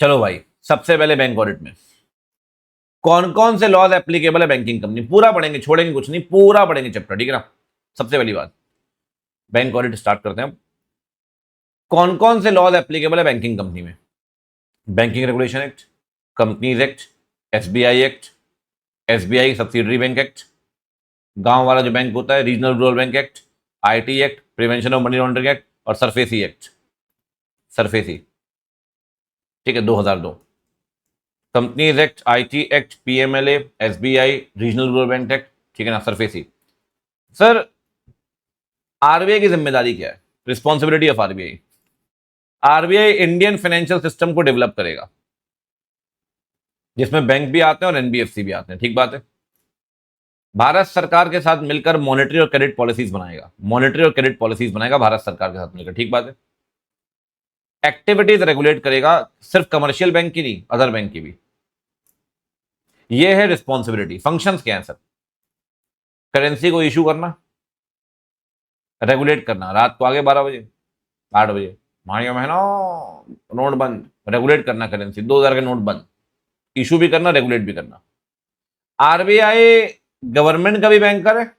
चलो भाई, सबसे पहले बैंक ऑडिट में कौन कौन से लॉज एप्लीकेबल है बैंकिंग कंपनी, पूरा पढ़ेंगे, छोड़ेंगे कुछ नहीं, पूरा पढ़ेंगे चैप्टर, ठीक है ना। सबसे पहली बात, बैंक ऑडिट स्टार्ट करते हैं। कौन कौन से लॉज एप्लीकेबल है बैंकिंग कंपनी में? Banking regulation act, companies act, SBI act, SBI subsidiary bank act, गांव वाला जो बैंक होता है regional rural bank act, IT act, prevention of money laundering act और सरफेसी एक्ट। सरफेसी, ठीक है, 2002। Companies act, IT act, PMLA, SBI, regional rural bank act, ठीक है ना, सरफेसी। सर, आरबीआई की जिम्मेदारी क्या है? Responsibility of RBI, RBI Indian financial system को डेवलप करेगा, जिसमें बैंक भी आते हैं और एनबीएफसी भी आते हैं, ठीक बात है। भारत सरकार के साथ मिलकर मॉनेटरी और क्रेडिट पॉलिसीज बनाएगा, मॉनेटरी और क्रेडिट पॉलिसीज बनाएगा भारत सरकार के साथ मिलकर, ठीक बात है। एक्टिविटीज रेगुलेट करेगा, सिर्फ कमर्शियल बैंक की नहीं, अदर बैंक की भी। ये है रिस्पॉन्सिबिलिटी। फंक्शंस क्या है सर? करेंसी को इशू करना, रेगुलेट करना, रात को आगे 12 बजे, 8 बजे, भाइयों बहनों नोट बंद, रेगुलेट करना करेंसी, 2000 के नोट बंद, इशू भी करना, रेगुलेट भी करना। आरबीआई गवर्नमेंट का भी बैंकर है,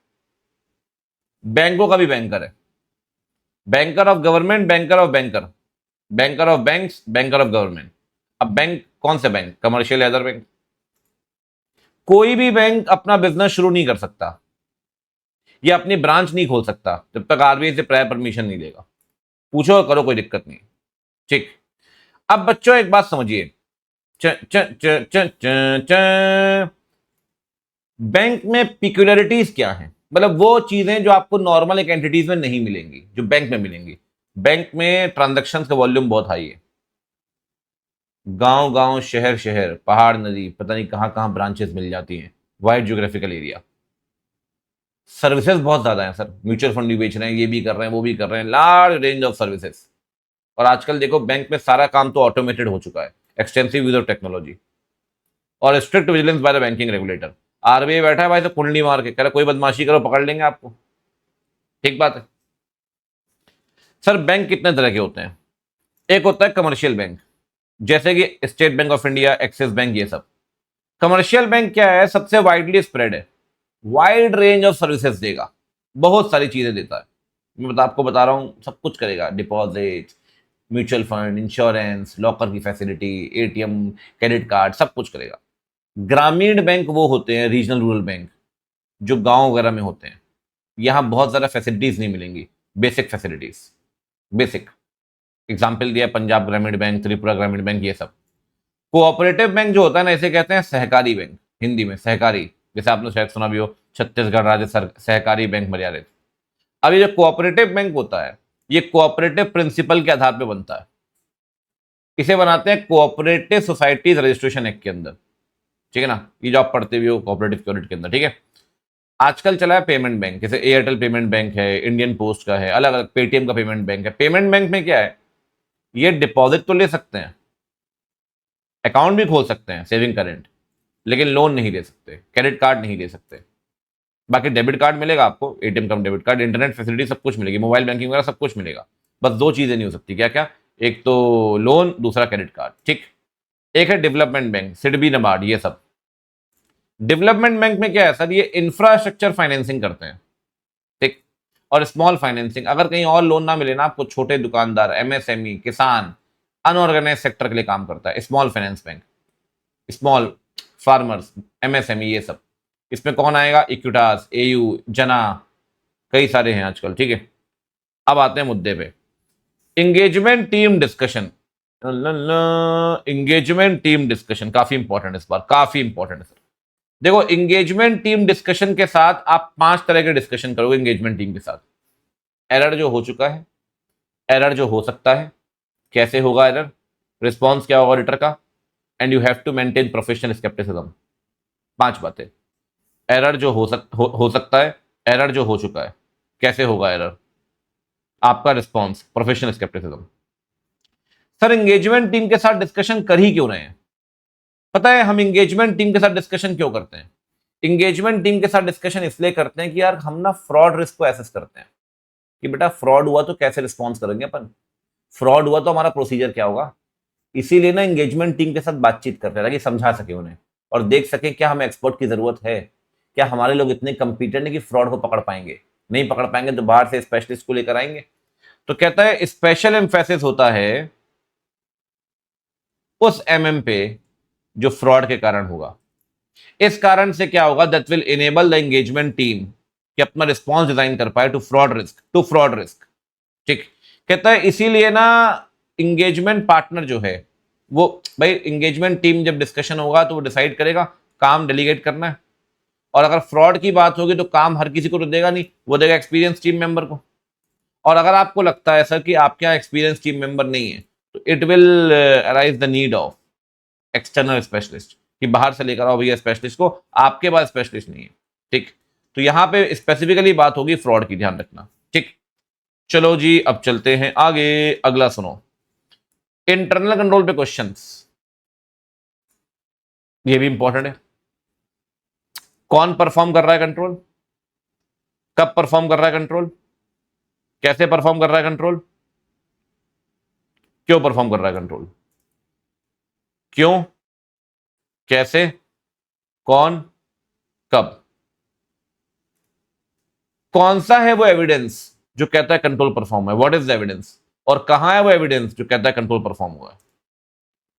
बैंकों का भी बैंकर है। Banker of government, banker of banker, banker of banks, banker of government. अब बैंक कौन से बैंक? कमर्शियल या अदर बैंक। कोई भी बैंक अपना बिजनेस शुरू नहीं कर सकता या अपनी ब्रांच नहीं खोल सकता जब तक आरबीआई से प्रायर परमिशन नहीं देगा। पूछो करो, कोई दिक्कत नहीं, ठीक। अब बच्चों एक बात समझिए, च च च च च च बैंक में पिक्यूलरिटीज क्या है? मतलब वो चीजें जो आपको नॉर्मल एक एंटिटीज में नहीं मिलेंगी, जो बैंक में मिलेंगी। बैंक में ट्रांजैक्शन का वॉल्यूम बहुत हाई है, गांव गांव, शहर शहर, पहाड़ नदी, पता नहीं कहां कहां ब्रांचेस मिल जाती हैं, वाइड ज्योग्राफिकल एरिया। सर्विसेज बहुत ज्यादा है सर, म्यूचुअल फंड भी बेच रहे हैं, ये भी कर रहे हैं, वो भी कर रहे हैं, लार्ज रेंज ऑफ सर्विसेज। और आजकल देखो बैंक में सारा काम तो ऑटोमेटेड हो चुका है, एक्सटेंसिव यूज ऑफ टेक्नोलॉजी और strict vigilance by the banking regulator. RBI बैठा है भाई, तो कुंडली मार के कह रहा कोई बदमाशी करो पकड़ लेंगे आपको, ठीक बात है। सर, बैंक कितने तरह के होते हैं? एक होता है कमर्शियल बैंक, जैसे कि state bank of India, axis bank, ये सब। कमर्शियल बैंक क्या है? सबसे वाइडली स्प्रेड है, वाइड रेंज ऑफ सर्विसेज देगा, बहुत सारी चीजें देता है। मैं आपको बता रहा हूं, सब कुछ करेगा, deposit, mutual fund, insurance, locker की फैसिलिटी, एटीएम, क्रेडिट कार्ड, सब कुछ करेगा। ग्रामीण बैंक वो होते हैं, रीजनल रूरल बैंक, जो गांव वगैरह में होते हैं। यहां बहुत ज़्यादा फैसिलिटीज़ नहीं मिलेंगी, बेसिक फैसिलिटीज़, बेसिक। एग्जाम्पल दिया पंजाब ग्रामीण बैंक, त्रिपुरा ग्रामीण बैंक, ये सब। कोऑपरेटिव बैंक जो होता है ना, इसे कहते हैं सहकारी बैंक, हिंदी में सहकारी। जैसे आपने शायद सुना भी हो, छत्तीसगढ़ राज्य सहकारी बैंक मर्यादित। अब ये जो कोऑपरेटिव बैंक होता है, ये कोऑपरेटिव प्रिंसिपल के आधार पर बनता है। इसे बनाते हैं कोऑपरेटिव सोसाइटीज रजिस्ट्रेशन एक्ट के अंदर, ठीक है ना। ये जो आप पढ़ते भी हो कोऑपरेटिव सिक्योरिटी के अंदर, ठीक है। आजकल चला है पेमेंट बैंक, जैसे एयरटेल पेमेंट बैंक है, इंडियन पोस्ट का है, अलग अलग, पेटीएम का पेमेंट बैंक है। पेमेंट बैंक में क्या है? ये डिपॉजिट तो ले सकते हैं, अकाउंट भी खोल सकते हैं, सेविंग करेंट, लेकिन लोन नहीं ले सकते, क्रेडिट कार्ड नहीं ले सकते। बाकी डेबिट कार्ड मिलेगा आपको, एटीएम का डेबिट कार्ड, इंटरनेट फैसिलिटी सब कुछ मिलेगी, मोबाइल बैंकिंग वगैरह सब कुछ मिलेगा। बस दो चीजें नहीं हो सकती, क्या क्या? एक तो लोन, दूसरा क्रेडिट कार्ड, ठीक। एक है डेवलपमेंट बैंक, सिडबी, नबार्ड, ये सब। डेवलपमेंट बैंक में क्या है सर? ये इंफ्रास्ट्रक्चर फाइनेंसिंग करते हैं, ठीक। और स्मॉल फाइनेंसिंग, अगर कहीं और लोन ना मिले ना आपको, छोटे दुकानदार, एमएसएमई, किसान, अनऑर्गेनाइज सेक्टर के लिए काम करता है small finance bank, small farmers, MSME, ये सब। इसमें कौन आएगा? इक्विटास, एयू, जना, कई सारे हैं आजकल, ठीक है। अब आते हैं मुद्दे पे, engagement team discussion. Engagement team discussion काफी इंपॉर्टेंट है इस बार, काफी इंपॉर्टेंट है सर। देखो, इंगेजमेंट टीम डिस्कशन के साथ आप 5 तरह के डिस्कशन करोगे इंगेजमेंट टीम के साथ। एरर जो हो चुका है, एरर जो हो सकता है, कैसे होगा एरर, रिस्पॉन्स क्या होगा ऑडिटर का, and you have to maintain professional scepticism. 5 बातें। एरर जो हो सकता है, एरर जो हो चुका है, कैसे होगा एरर, आपका response, professional scepticism. Sir, engagement team के साथ डिस्कशन कर ही क्यों रहे हैं? पता है हम एंगेजमेंट टीम के साथ डिस्कशन क्यों करते हैं? एंगेजमेंट टीम के साथ डिस्कशन इसलिए करते हैं कि यार हम ना फ्रॉड रिस्क को एसेस करते हैं, कि बेटा फ्रॉड हुआ तो कैसे रिस्पॉन्स करेंगे अपन, फ्रॉड हुआ तो हमारा प्रोसीजर क्या होगा। इसीलिए ना एंगेजमेंट टीम के साथ बातचीत करते हैं ताकि समझा सके उन्हें और देख सके क्या हमें एक्सपर्ट की जरूरत है, क्या हमारे लोग इतने कंपीटेंट है कि फ्रॉड को पकड़ पाएंगे, नहीं पकड़ पाएंगे तो बाहर से स्पेशलिस्ट को लेकर आएंगे। तो कहता है स्पेशल एम्फेसिस होता है उस एमएम पे जो फ्रॉड के कारण होगा। इस कारण से क्या होगा, that will enable the engagement team कि अपना रिस्पॉन्स डिजाइन कर पाए टू फ्रॉड रिस्क। ठीक, कहता है इसीलिए ना इंगेजमेंट पार्टनर जो है वो, भाई इंगेजमेंट टीम जब डिस्कशन होगा तो वो डिसाइड करेगा काम डेलीगेट करना है, और अगर फ्रॉड की बात होगी तो काम हर किसी को तो देगा नहीं, वो देगा एक्सपीरियंस टीम मेंबर को। और अगर आपको लगता है सर कि आपके यहाँ एक्सपीरियंस टीम मेंबर नहीं है तो it will arise the need of external specialist कि बाहर से लेकर आओ भैया स्पेशलिस्ट को, आपके पास स्पेशलिस्ट नहीं है। ठीक, तो यहां पे स्पेसिफिकली बात होगी फ्रॉड की, ध्यान रखना। ठीक, चलो जी अब चलते हैं आगे, अगला सुनो, इंटरनल कंट्रोल पे क्वेश्चंस, ये भी इंपॉर्टेंट है। कौन परफॉर्म कर रहा है कंट्रोल, कब परफॉर्म कर रहा है कंट्रोल, कैसे परफॉर्म कर रहा है कंट्रोल, क्यों परफॉर्म कर रहा है कंट्रोल, क्यों, कैसे, कौन, कब, कौन सा है वो एविडेंस जो कहता है कंट्रोल परफॉर्म है, व्हाट इज द एविडेंस, और कहां है वो एविडेंस जो कहता है कंट्रोल परफॉर्म हुआ है।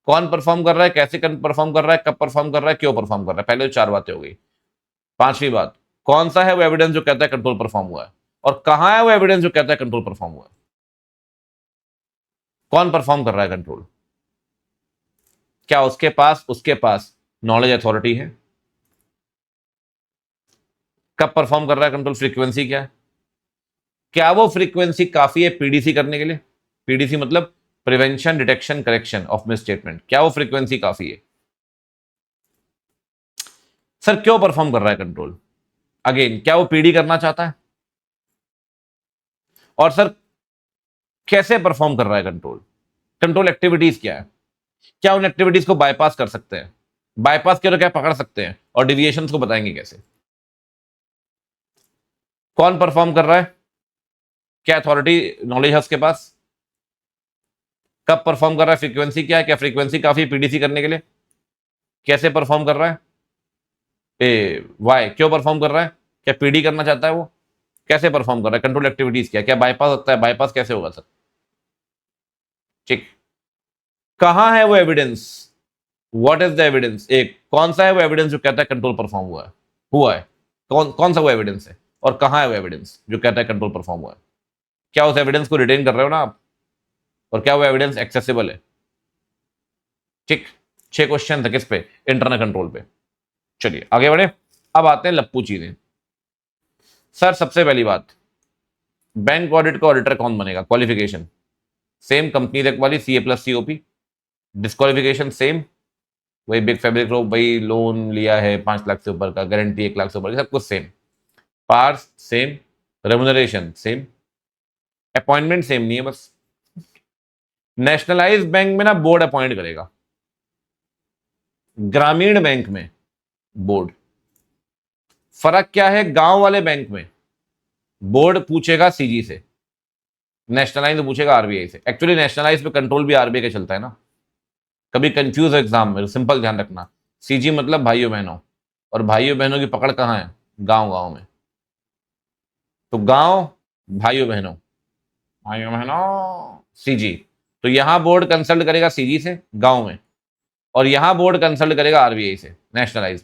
कौन परफॉर्म कर रहा है, कैसे परफॉर्म कर रहा है, कब परफॉर्म कर रहा है, क्यों परफॉर्म कर रहा है, पहले तो 4 बातें हो गई। पांचवी बात, कौन सा है वो एविडेंस जो कहता है कंट्रोल परफॉर्म हुआ है, और कहां है वो एविडेंस जो कहता है कंट्रोल परफॉर्म हुआ है। कौन परफॉर्म कर रहा है कंट्रोल, क्या उसके पास नॉलेज अथॉरिटी है, कब परफॉर्म कर रहा है कंट्रोल, फ्रीक्वेंसी क्या है, क्या वो फ्रीक्वेंसी काफी है पीडीसी करने के लिए, पीडीसी मतलब prevention detection correction of miss statement, क्या वो फ्रीक्वेंसी काफी है। सर क्यों परफॉर्म कर रहा है कंट्रोल, अगेन क्या वो पीडी करना चाहता है, और सर कैसे परफॉर्म कर रहा है कंट्रोल, कंट्रोल एक्टिविटीज क्या है, क्या उन एक्टिविटीज को बाईपास कर सकते हैं, बाईपास करो क्या पकड़ सकते हैं, और डिविएशंस को बताएंगे कैसे। कौन परफॉर्म कर रहा है, क्या अथॉरिटी नॉलेज है उसके पास, कब परफॉर्म कर रहा है, फ्रीक्वेंसी क्या है, क्या फ्रीक्वेंसी काफी पीडीसी करने के लिए, कैसे परफॉर्म कर रहा है, वाई क्यों परफॉर्म कर रहा है, क्या पीडी करना चाहता है वो, कैसे परफॉर्म कर रहा है, कंट्रोल एक्टिविटीज क्या बाईपास होता है, बाईपास कैसे होगा सर। ठीक, कहां है वो evidence, what is the evidence, एक कौन सा है वो एविडेंस जो कहता है कंट्रोल परफॉर्म हुआ है, कौन कौन सा वो एविडेंस है, और कहां है वो एविडेंस जो कहता है कंट्रोल परफॉर्म हुआ है, क्या उस एविडेंस को रिटेन कर रहे हो ना आप, और क्या वो एविडेंस एक्सेसिबल है। ठीक, 6 क्वेश्चन थे किस पे, इंटरनल कंट्रोल पे। चलिए आगे बढ़े, अब आते हैं लप्पू चीजें। सर सबसे पहली बात, बैंक ऑडिट का ऑडिटर कौन बनेगा, क्वालिफिकेशन सेम कंपनी तक वाली CA plus COP, disqualification same, वही बिग फैब्रिक ग्रुप, वही लोन लिया है 5 लाख से ऊपर का, गारंटी 1 लाख से ऊपर, सब कुछ सेम, पार्स same, remuneration same, appointment same नहीं है बस। नेशनलाइज बैंक में ना बोर्ड अपॉइंट करेगा, ग्रामीण बैंक में बोर्ड, फर्क क्या है, गांव वाले बैंक में बोर्ड पूछेगा सीजी से, नेशनलाइज पूछेगा आरबीआई से। एक्चुअली नेशनलाइज पे कंट्रोल भी आरबीआई का चलता है ना, कभी कंफ्यूज हो एग्जाम में, सिंपल ध्यान रखना, सीजी मतलब भाइयों बहनों, और भाइयों बहनों की पकड़ कहां है, गांव गांव में। तो गांव भाइयों बहनों सीजी, तो यहां बोर्ड कंसल्ट करेगा सीजी से गांव में, और यहां बोर्ड कंसल्ट करेगा आरबीआई से नेशनलाइज।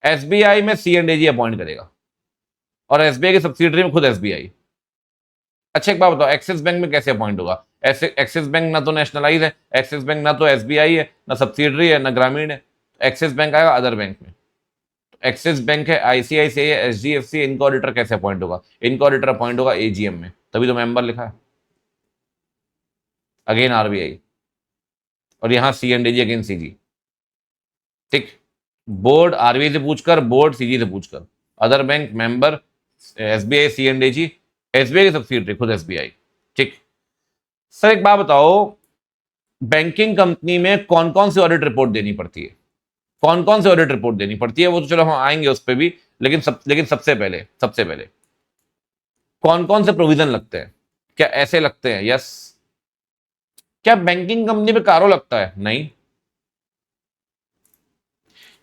एसबीआई में CNDG अपॉइंट करेगा, और एसबीआई की सब्सिडरी में खुद एसबीआई। अच्छा एक बात बताओ, एक्सिस बैंक में कैसे अपॉइंट होगा, ऐसे एक्सिस बैंक ना तो नेशनलाइज है, एक्सिस बैंक ना तो एसबीआई है, ना सब्सिडरी है, ना ग्रामीण है, एक्सिस बैंक आएगा अदर बैंक में। एक्सिस बैंक है, ICICI है, HDFC, इनका ऑडिटर कैसे अपॉइंट होगा, इनका ऑडिटर अपॉइंट होगा AGM में, तभी तो मेंबर लिखा है, अगेन आरबीआई, और यहां CNDG अगेन सीजी। ठीक, बोर्ड आरबीआई से पूछकर, बोर्ड सीजी से पूछकर, other bank member SBI CNDG, SBI की सब्सिडरी खुद SBI। ठीक, सर एक बात बताओ, बैंकिंग कंपनी में कौन कौन सी ऑडिट रिपोर्ट देनी पड़ती है, कौन कौन सी ऑडिट रिपोर्ट देनी पड़ती है, वो तो चलो हम आएंगे उस पर भी, लेकिन सबसे पहले कौन कौन से प्रोविजन लगते हैं, क्या ऐसे लगते हैं, यस, क्या बैंकिंग कंपनी पे कारो लगता है? नहीं।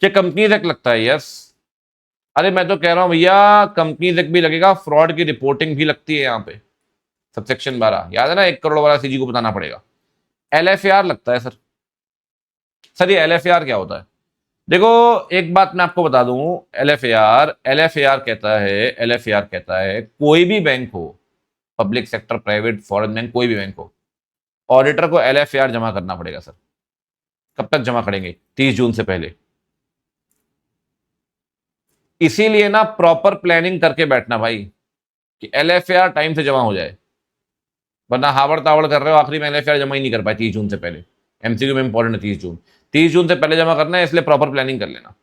क्या कंपनीज एक्ट लगता है? यस। अरे मैं तो कह रहा हूं भैया, कंपनीज एक्ट भी लगेगा, फ्रॉड की रिपोर्टिंग भी लगती है यहाँ पे। सबसेक्शन 12 याद है ना, 1 करोड़ वाला सीजी को बताना पड़ेगा। एलएफएआर लगता है सर। सर ये एलएफएआर क्या होता है? देखो एक बात मैं आपको बता दूं, एलएफएआर कहता है कोई भी बैंक हो, public sector, private, foreign bank, कोई भी बैंक हो, ऑडिटर को एलएफएआर जमा करना पड़ेगा सर। कब तक जमा करेंगे? 30 जून से पहले। इसीलिए ना प्रॉपर प्लानिंग करके बैठना भाई, कि एलएफएआर टाइम से जमा हो जाए, वरना हावड़ तावड़ कर रहे हो, आखिरी में एलएफएआर जमा ही नहीं कर पाए 30 जून से पहले। एमसीक्यू में इंपॉर्टेंट है 30 जून। 30 जून से पहले जमा करना है, इसलिए प्रॉपर प्लानिंग कर लेना।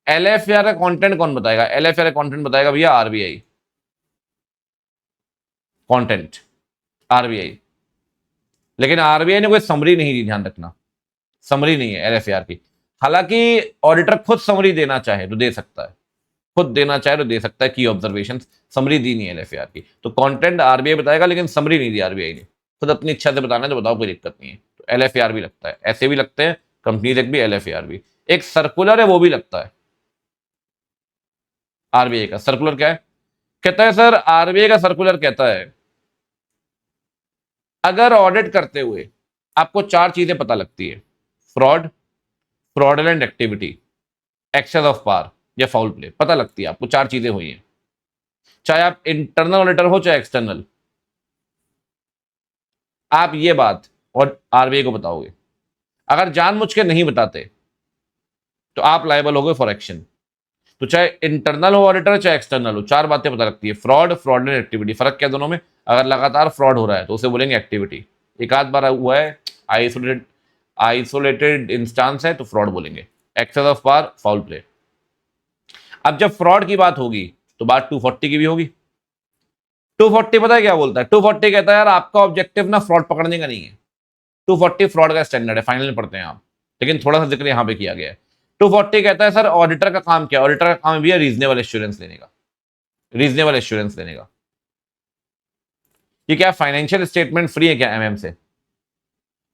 एलएफएआर का कंटेंट कौन बताएगा? एलएफएआर का कंटेंट बताएगा भैया आरबीआई। Content RBI. लेकिन आरबीआई ने कोई समरी नहीं दी, ध्यान रखना, समरी नहीं है एलएफएआर की। हालांकि ऑडिटर खुद समरी देना चाहे तो दे सकता है, खुद देना चाहे तो दे सकता है, की ऑब्जर्वेशन। समरी दी नहीं है एलएफएआर की, तो कंटेंट आरबीआई बताएगा, लेकिन समरी नहीं दी आरबीआई ने। खुद अपनी इच्छा से बताना है तो बताओ, कोई दिक्कत नहीं है। तो एलएफएआर भी लगता है, ऐसे भी लगते हैं, कंपनीज एक्ट भी, एलएफएआर भी। एक सर्कुलर है वो भी लगता है आरबीआई का। सर्कुलर क्या है? कहता है सर, आरबीआई का सर्कुलर कहता है अगर ऑडिट करते हुए आपको 4 चीजें पता लगती है, fraud, fraudulent activity, excess of power या फाउल प्ले, पता लगती है आपको 4 चीजें हुई हैं, चाहे आप इंटरनल ऑडिटर हो चाहे एक्सटर्नल, आप ये बात और आरबीआई को बताओगे। अगर जानबूझ के नहीं बताते तो आप लायबल हो गए फॉर एक्शन। तो चाहे इंटरनल हो ऑडिटर चाहे एक्सटर्नल हो, 4 बातें पता लगती है, फ्रॉड, फ्रॉडलेंट एक्टिविटी। फर्क क्या दोनों में? अगर लगातार फ्रॉड हो रहा है तो उसे बोलेंगे एक्टिविटी, एक आध बार हुआ है, आइसोलेटेड इंस्टांस है तो फ्रॉड बोलेंगे। Excess of power, foul play. अब जब फ्रॉड की बात होगी तो बात 240 की भी होगी। 240 पता है क्या बोलता है? 240 कहता है यार आपका ऑब्जेक्टिव ना फ्रॉड पकड़ने का नहीं है। 240 फ्रॉड का स्टैंडर्ड है, फाइनल में पढ़ते हैं आप, लेकिन थोड़ा सा जिक्र यहां पे किया गया है। 240 कहता है सर ऑडिटर का काम क्या है? ऑडिटर का काम भी है रीजनेबल एश्योरेंस लेने का, रीजनेबल एश्योरेंस लेने का। ये क्या फाइनेंशियल स्टेटमेंट फ्री है क्या एमएम से?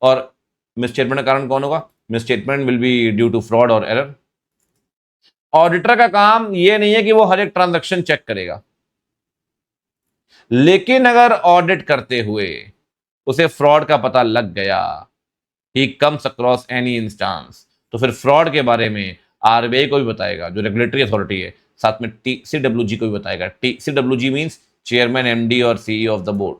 और मिसस्टेटमेंट का कारण कौन होगा? Misstatement will be due to fraud और एरर। ऑडिटर का काम ये नहीं है कि वो हर एक ट्रांजैक्शन चेक करेगा, लेकिन अगर ऑडिट करते हुए उसे फ्रॉड का पता लग गया, he comes across any instance, तो फिर फ्रॉड के बारे में आरबीआई को भी बताएगा, जो रेगुलेटरी अथॉरिटी है, साथ में टीसीडब्ल्यूजी को भी बताएगा। टीसीडब्ल्यूजी मींस चेयरमैन, एमडी और सीईओ ऑफ द बोर्ड,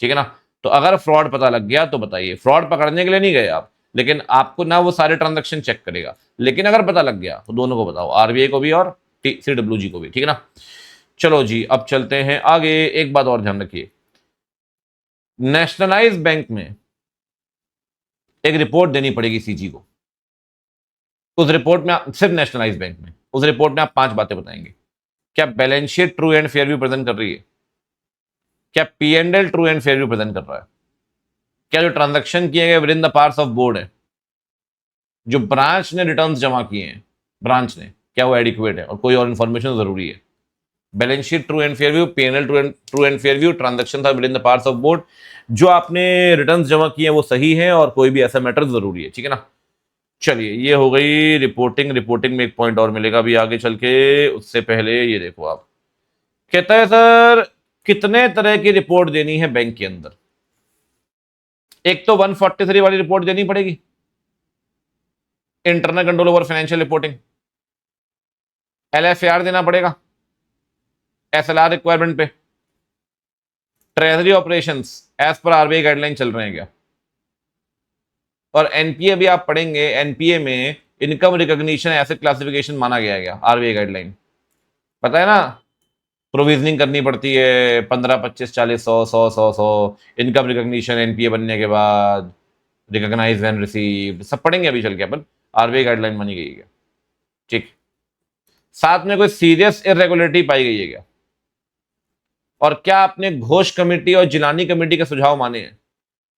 ठीक है ना। तो अगर फ्रॉड पता लग गया तो बताइए, फ्रॉड पकड़ने के लिए नहीं गए आप, लेकिन आपको ना वो सारे ट्रांजैक्शन चेक करेगा, लेकिन अगर पता लग गया तो दोनों को बताओ, आरबीआई को भी और टीसीडब्ल्यूजी को भी, ठीक है ना। चलो जी अब चलते हैं आगे। एक बात और ध्यान रखिए, नेशनलाइज बैंक में एक रिपोर्ट देनी पड़ेगी सीजी को। उस रिपोर्ट में सिर्फ नेशनलाइज बैंक में, उस रिपोर्ट में आप 5 बातें बताएंगे। क्या balance sheet true and fair view present कर रही है? क्या PNL true and fair view present कर रहा है? क्या जो ट्रांजैक्शन किए गए with in the parts of board है, जो ब्रांच ने रिटर्न्स जमा किए हैं, ब्रांच ने, क्या वो एडिक्वेट है और कोई और इंफॉर्मेशन जरूरी है? Balance sheet true and fair view, PNL true and fair view, transaction था within the parts of board, जो आपने रिटर्न्स जमा किए हैं वो सही है और कोई भी ऐसा मैटर जरूरी है, ठीक है ना। चलिए ये हो गई रिपोर्टिंग। रिपोर्टिंग में एक पॉइंट और मिलेगा अभी आगे चल के, उससे पहले ये देखो आप, कहता है सर कितने तरह की रिपोर्ट देनी है बैंक के अंदर? एक तो 143 वाली रिपोर्ट देनी पड़ेगी, internal control over financial reporting. LFAR देना पड़ेगा एसएलआर रिक्वायरमेंट पे। ट्रेजरी ऑपरेशंस एज पर आरबीआई गाइडलाइन चल रहे हैं क्या? और एनपीए भी आप पढ़ेंगे, एनपीए में इनकम रिकॉग्निशन एसेट क्लासिफिकेशन माना गया गया आरबीआई गाइडलाइन, पता है ना। प्रोविजनिंग करनी पड़ती है 15, 25, 40, 100 इनकम रिकॉग्निशन एनपीए बनने के बाद, रिकॉग्नाइज एंड रिसीव, सब पढ़ेंगे अभी चल के अपन। आरबीआई गाइडलाइन मानी गई है, ठीक। साथ में कोई सीरियस इरेगुलरिटी पाई गई है क्या? और क्या आपने घोष कमेटी और जिलानी कमेटी के सुझाव माने हैं?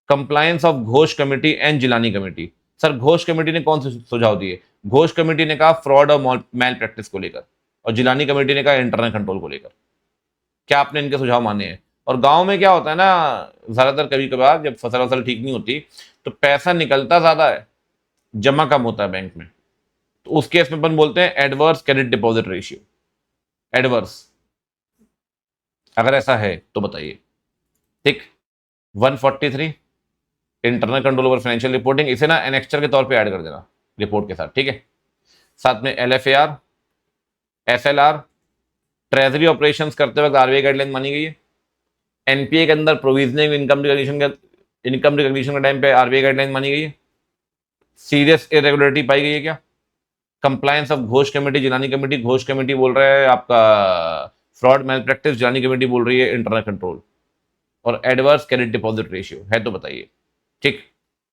Compliance of Ghosh committee and Jilani committee. Sir Ghosh committee ने कौन से सुझाव दिए? घोष कमेटी ने कहा फ्रॉड और मैल प्रैक्टिस को लेकर, और जिलानी कमेटी ने कहा इंटरनल कंट्रोल को लेकर। क्या आपने इनके सुझाव माने हैं? और गांव में क्या होता है ना, ज्यादातर कभी कभार जब फसल वसल ठीक नहीं होती तो पैसा निकलता ज्यादा है, जमा कम होता है बैंक में। तो उस केस में अपन बोलते हैं adverse credit deposit ratio. Adverse, अगर ऐसा है तो बताइए। ठीक। 143 internal control over financial reporting, इसे ना एनेक्स्चर के तौर पे ऐड कर देना रिपोर्ट के साथ, ठीक है। साथ में LFAR, SLR, ट्रेजरी ऑपरेशंस करते वक्त RBI गाइडलाइन मानी गई है। NPA के अंदर प्रोविजनिंग इनकम रिकग्निशन के टाइम पे RBI गाइडलाइन मानी गई है। सीरियस इरेगुलरिटी पाई गई है क्या? Compliance of Ghosh committee, Jilani committee, Ghosh committee बोल रहा है आपका फ्रॉड मैल प्रैक्टिस, जिलानी कमेटी बोल रही है इंटरनल कंट्रोल, और एडवर्स क्रेडिट डिपॉजिट रेशियो है तो बताइए। ठीक।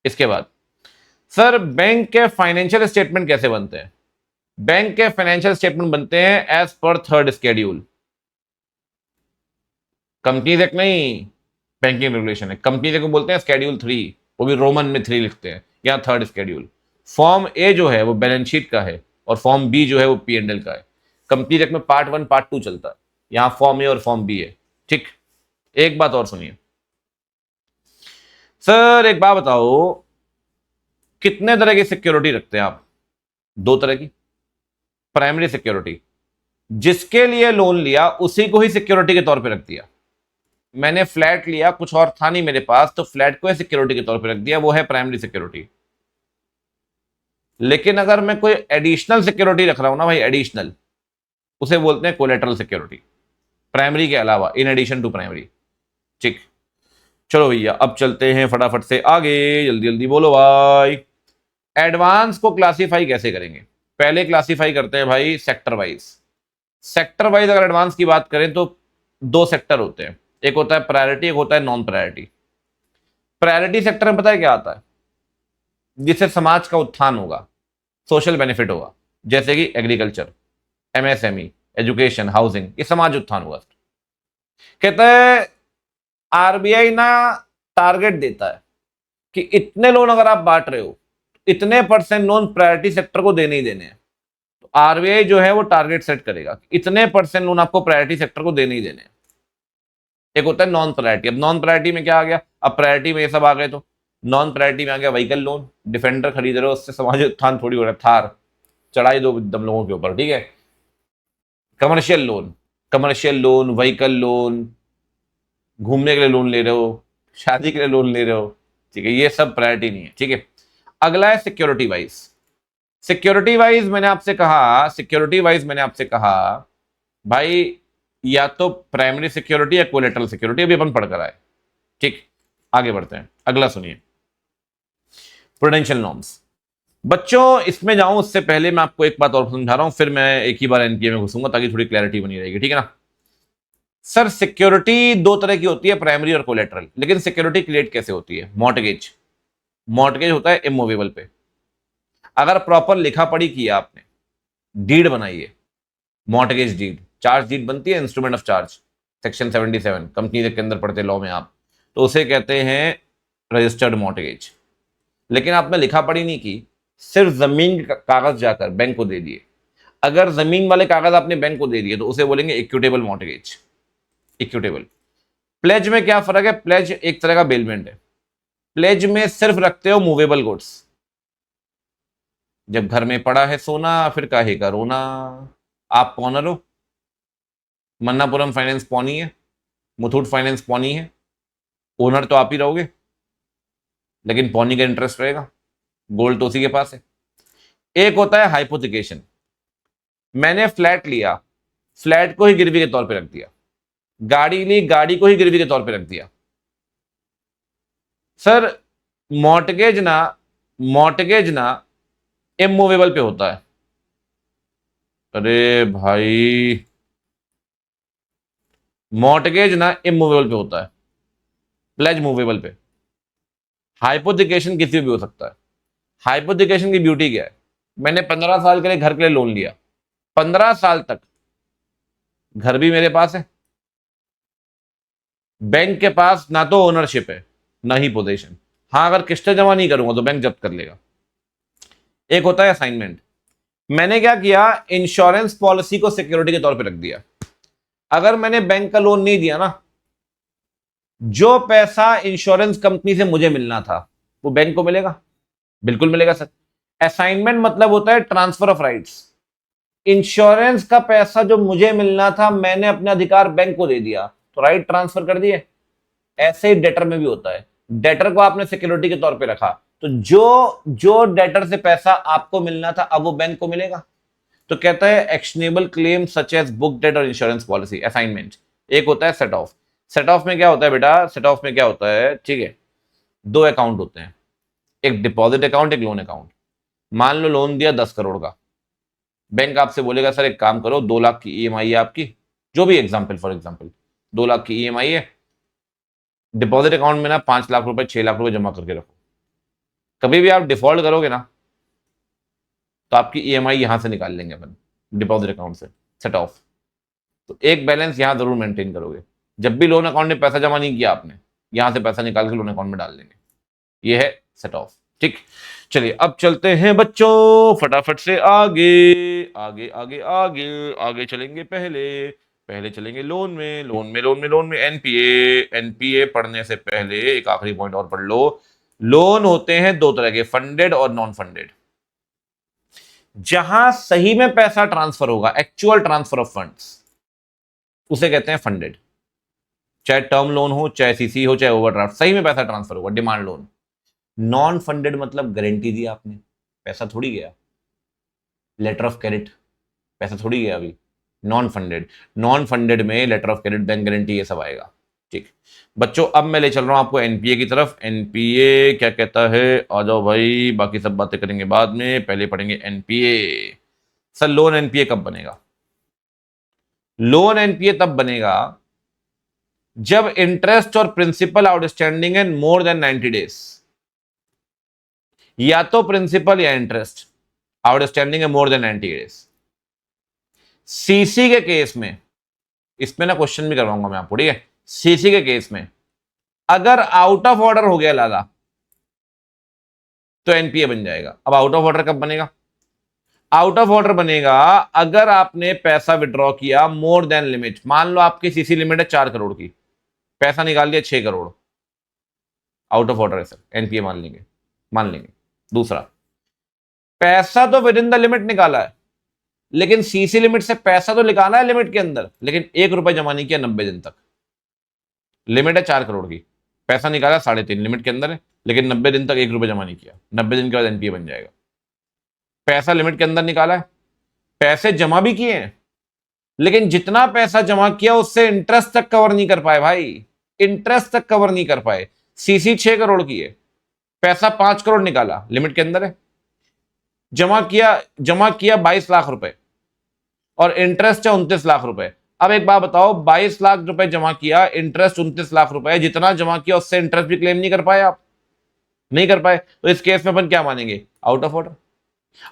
इसके बाद सर बैंक के फाइनेंशियल स्टेटमेंट कैसे बनते हैं? बैंक के फाइनेंशियल स्टेटमेंट बनते हैं as per third schedule. Companies act नहीं, बैंकिंग रेगुलेशन है। कंपनीज को बोलते हैं स्केड्यूल 3, वो भी रोमन में 3 लिखते हैं, या थर्ड स्केड्यूल। फॉर्म ए जो है वो बैलेंस शीट का है, और फॉर्म बी जो है वो P&L का है। कंपनी एक्ट में पार्ट 1 पार्ट 2 चलता है, यहां फॉर्म ए और फॉर्म बी है। ठीक। एक बात और सुनिए सर, एक बात बताओ, कितने तरह की सिक्योरिटी रखते हैं आप? 2 तरह की। प्राइमरी सिक्योरिटी, जिसके लिए लोन लिया उसी को ही सिक्योरिटी के तौर पे रख दिया। मैंने फ्लैट लिया, कुछ और था नहीं मेरे पास, तो फ्लैट को सिक्योरिटी के तौर पे रख दिया, वो है प्राइमरी सिक्योरिटी। लेकिन अगर मैं कोई एडिशनल सिक्योरिटी रख रहा हूं ना भाई, एडिशनल, उसे बोलते हैं कोलेटरल सिक्योरिटी, प्राइमरी के अलावा, इन एडिशन टू प्राइमरी। ठीक। चलो भैया अब चलते हैं फटाफट से आगे, जल्दी जल्दी बोलो भाई। एडवांस को क्लासिफाई कैसे करेंगे? पहले क्लासिफाई करते हैं भाई सेक्टर वाइज। सेक्टर वाइज अगर एडवांस की बात करें तो 2 सेक्टर होते हैं, एक होता है प्रायोरिटी, एक होता है नॉन प्रायोरिटी। प्रायोरिटी सेक्टर में पता है क्या आता है? जिससे समाज का उत्थान होगा, सोशल बेनिफिट होगा, जैसे कि एग्रीकल्चर, MSME, एजुकेशन, हाउसिंग, ये समाज उत्थान होगा। कहता है RBI ना टारगेट देता है कि इतने लोन अगर आप बांट रहे हो, इतने % लोन प्रायोरिटी सेक्टर को देने ही देने हैं। तो RBI जो है वो टारगेट सेट करेगा, इतने % लोन आपको प्रायोरिटी सेक्टर को देने ही देने हैं। एक होता है नॉन प्रायोरिटी। अब नॉन प्रायोरिटी में क्या आ गया? अब प्रायोरिटी में ये सब आ गए, तो नॉन प्रायोरिटी में आ गया व्हीकल लोन। डिफेंडर खरीद रहे हो, उससे समाज उत्थान थोड़ी हो रहा है, थार चढ़ाई दो दम लोगों के ऊपर, ठीक है। Commercial loan, commercial loan, vehicle loan, घूमने के लिए लोन ले रहे हो, शादी के लिए लोन ले रहे हो, ठीक है, ये सब प्रायोरिटी नहीं है, ठीक है। अगला है सिक्योरिटी वाइज। सिक्योरिटी वाइज मैंने आपसे कहा, सिक्योरिटी वाइज मैंने आपसे कहा भाई, या तो प्राइमरी सिक्योरिटी या कोलेटरल सिक्योरिटी, अभी अपन पढ़कर आए। ठीक। आगे बढ़ते हैं, अगला सुनिए, प्रूडेंशियल नॉर्म्स। बच्चों इसमें जाऊं उससे पहले मैं आपको एक बात और समझा रहा हूं, फिर मैं एक ही बार एनपीए में घुसूंगा ताकि थोड़ी क्लैरिटी बनी रहेगी, ठीक है ना। सर सिक्योरिटी 2 तरह की होती है, प्राइमरी और कोलेटरल। लेकिन सिक्योरिटी क्रिएट कैसे होती है? मॉर्टगेज। मॉर्टगेज होता है इमूवेबल पे। अगर प्रॉपर लिखा पढ़ी किया आपने, डीड बनाई है, मॉर्टगेज डीड, चार्ज डीड बनती है, instrument of charge, section 77 company के अंदर पढ़ते लॉ में आप, तो उसे कहते हैं रजिस्टर्ड मॉर्टगेज। लेकिन आपने लिखा पढ़ी नहीं की, सिर्फ जमीन का कागज जाकर बैंक को दे दिए। अगर जमीन वाले कागज आपने बैंक को दे दिए तो उसे बोलेंगे इक्विटेबल मॉर्टगेज। इक्विटेबल। प्लेज में क्या फर्क है? प्लेज एक तरह का बेलमेंट है। प्लेज में सिर्फ रखते हो मूवेबल गुड्स। जब घर में पड़ा है सोना फिर काहे का रोना। आप पॉनर हो, मन्नापुरम फाइनेंस पौनी है, मुथूट फाइनेंस पौनी है, ओनर तो आप ही रहोगे, लेकिन पौनी का इंटरेस्ट रहेगा, गोल्ड तो उसी के पास है। एक होता है हाइपोथिकेशन। मैंने फ्लैट लिया, फ्लैट को ही गिरवी के तौर पे रख दिया। गाड़ी ली, गाड़ी को ही गिरवी के तौर पे रख दिया। सर मॉर्टगेज ना इमूवेबल पे होता है। अरे भाई, मॉर्टगेज ना इमूवेबल पे होता है, प्लेज मूवेबल पे। हाइपोथिकेशन किसी भी हो सकता है। हाइपोथिकेशन की ब्यूटी क्या है? मैंने 15 साल के लिए घर के लिए लोन लिया, 15 साल तक घर भी मेरे पास है, बैंक के पास ना तो ओनरशिप है ना ही पोजीशन। हाँ, अगर किस्तें जमा नहीं करूंगा तो बैंक जब्त कर लेगा। एक होता है असाइनमेंट। मैंने क्या किया? इंश्योरेंस पॉलिसी को सिक्योरिटी के तौर पे रख दिया। अगर मैंने बैंक का लोन नहीं दिया ना, जो पैसा इंश्योरेंस कंपनी से मुझे मिलना था वो बैंक को मिलेगा, बिल्कुल मिलेगा सर। असाइनमेंट मतलब होता है ट्रांसफर ऑफ राइट्स। इंश्योरेंस का पैसा जो मुझे मिलना था मैंने अपने अधिकार बैंक को दे दिया, तो राइट ट्रांसफर कर दिए। ऐसे ही डेटर में भी होता है, डेटर को आपने सिक्योरिटी के तौर पे रखा, तो जो जो डेटर से पैसा आपको मिलना था अब वो बैंक को मिलेगा। तो कहता है actionable claim such as book debt और इंश्योरेंस पॉलिसी। असाइनमेंट एक होता है सेट ऑफ। सेट ऑफ में क्या होता है बेटा, सेट ऑफ में क्या होता है, ठीक है, दो अकाउंट होते हैं, एक डिपॉजिट अकाउंट, एक लोन अकाउंट। मान लो लोन दिया 10 करोड़ का, बैंक आपसे बोलेगा सर एक काम करो, 2 लाख की ईएमआई है आपकी, जो भी एग्जाम्पल, फॉर एग्जाम्पल 2 लाख की ईएमआई है, डिपॉजिट अकाउंट में ना 5 लाख रुपए 6 लाख रुपए जमा करके रखो। कभी भी आप डिफॉल्ट करोगे ना तो आपकी ईएमआई यहां से निकाल लेंगे अपन, डिपॉजिट अकाउंट से, सेट ऑफ। तो एक बैलेंस यहां जरूर मेंटेन करोगे, जब भी लोन अकाउंट में पैसा जमा नहीं किया आपने, यहां से पैसा निकाल के लोन अकाउंट में डाल देंगे। ये है सेट ऑफ, ठीक। चलिए अब चलते हैं बच्चों फटाफट से आगे आगे आगे आगे आगे चलेंगे। पहले पहले चलेंगे लोन में, लोन में एनपीए। एनपीए पढ़ने से पहले एक आखिरी पॉइंट और पढ़ लो। लोन होते हैं दो तरह के, फंडेड और नॉन फंडेड। जहां सही में पैसा ट्रांसफर होगा, एक्चुअल ट्रांसफर ऑफ फंड्स, उसे कहते हैं फंडेड। चाहे टर्म लोन हो, चाहे सीसी हो, चाहे ओवरड्राफ्ट, सही में पैसा ट्रांसफर होगा, डिमांड लोन। नॉन फंडेड मतलब गारंटी दी आपने, पैसा थोड़ी गया, लेटर ऑफ क्रेडिट, पैसा थोड़ी गया अभी। नॉन फंडेड, नॉन फंडेड में letter of credit, bank guarantee, ये सब आएगा, ठीक। बच्चों अब मैं ले चल रहा हूं आपको एनपीए की तरफ। एनपीए क्या कहता है, आ जाओ भाई, बाकी सब बातें करेंगे बाद में, पहले पढ़ेंगे एनपीए। सर लोन एनपीए कब बनेगा? लोन एनपीए तब बनेगा जब इंटरेस्ट और प्रिंसिपल आउटस्टैंडिंग है मोर देन 90 डेज। या तो प्रिंसिपल या इंटरेस्ट आउटस्टैंडिंग है मोर देन 90 डेज। सीसी के केस में, इसमें ना क्वेश्चन भी करवाऊंगा मैं आपको, ठीक है। सीसी के केस में अगर आउट ऑफ ऑर्डर हो गया लाला तो एनपीए बन जाएगा। अब आउट ऑफ ऑर्डर कब बनेगा? आउट ऑफ ऑर्डर बनेगा अगर आपने पैसा विड्रॉ किया मोर देन लिमिट। मान लो आपकी सीसी लिमिट है 4 करोड़ की, पैसा निकाल लिया 6 करोड़, आउट ऑफ ऑर्डर है सर, एनपीए मान लेंगे, मान लेंगे। दूसरा, पैसा तो विद इन द लिमिट निकाला है, लेकिन सीसी लिमिट से पैसा तो निकाला है लिमिट के अंदर, लेकिन 1 रुपए जमा नहीं किया 90 दिन तक। लिमिट है 4 करोड़ की, पैसा निकाला 3.5 लिमिट के अंदर है, लेकिन 90 दिन तक 1 रुपए जमा नहीं किया, 90 दिन के बाद एनपीए बन जाएगा। पैसा लिमिट के अंदर निकाला है, पैसे जमा भी किए हैं, लेकिन जितना पैसा जमा किया उससे इंटरेस्ट तक कवर नहीं कर पाए भाई, इंटरेस्ट तक कवर नहीं कर पाए। सीसी 6 करोड़ की है, पैसा 5 करोड़ निकाला, लिमिट के अंदर है, जमा किया 22 लाख रुपए और इंटरेस्ट है 29 लाख रुपए। अब एक बात बताओ, 22 लाख रुपए जमा किया, इंटरेस्ट 29 लाख रुपए, जितना जमा किया उससे इंटरेस्ट भी क्लेम नहीं कर पाए आप, नहीं कर पाए, तो इस केस में अपन क्या मानेंगे? Out of order.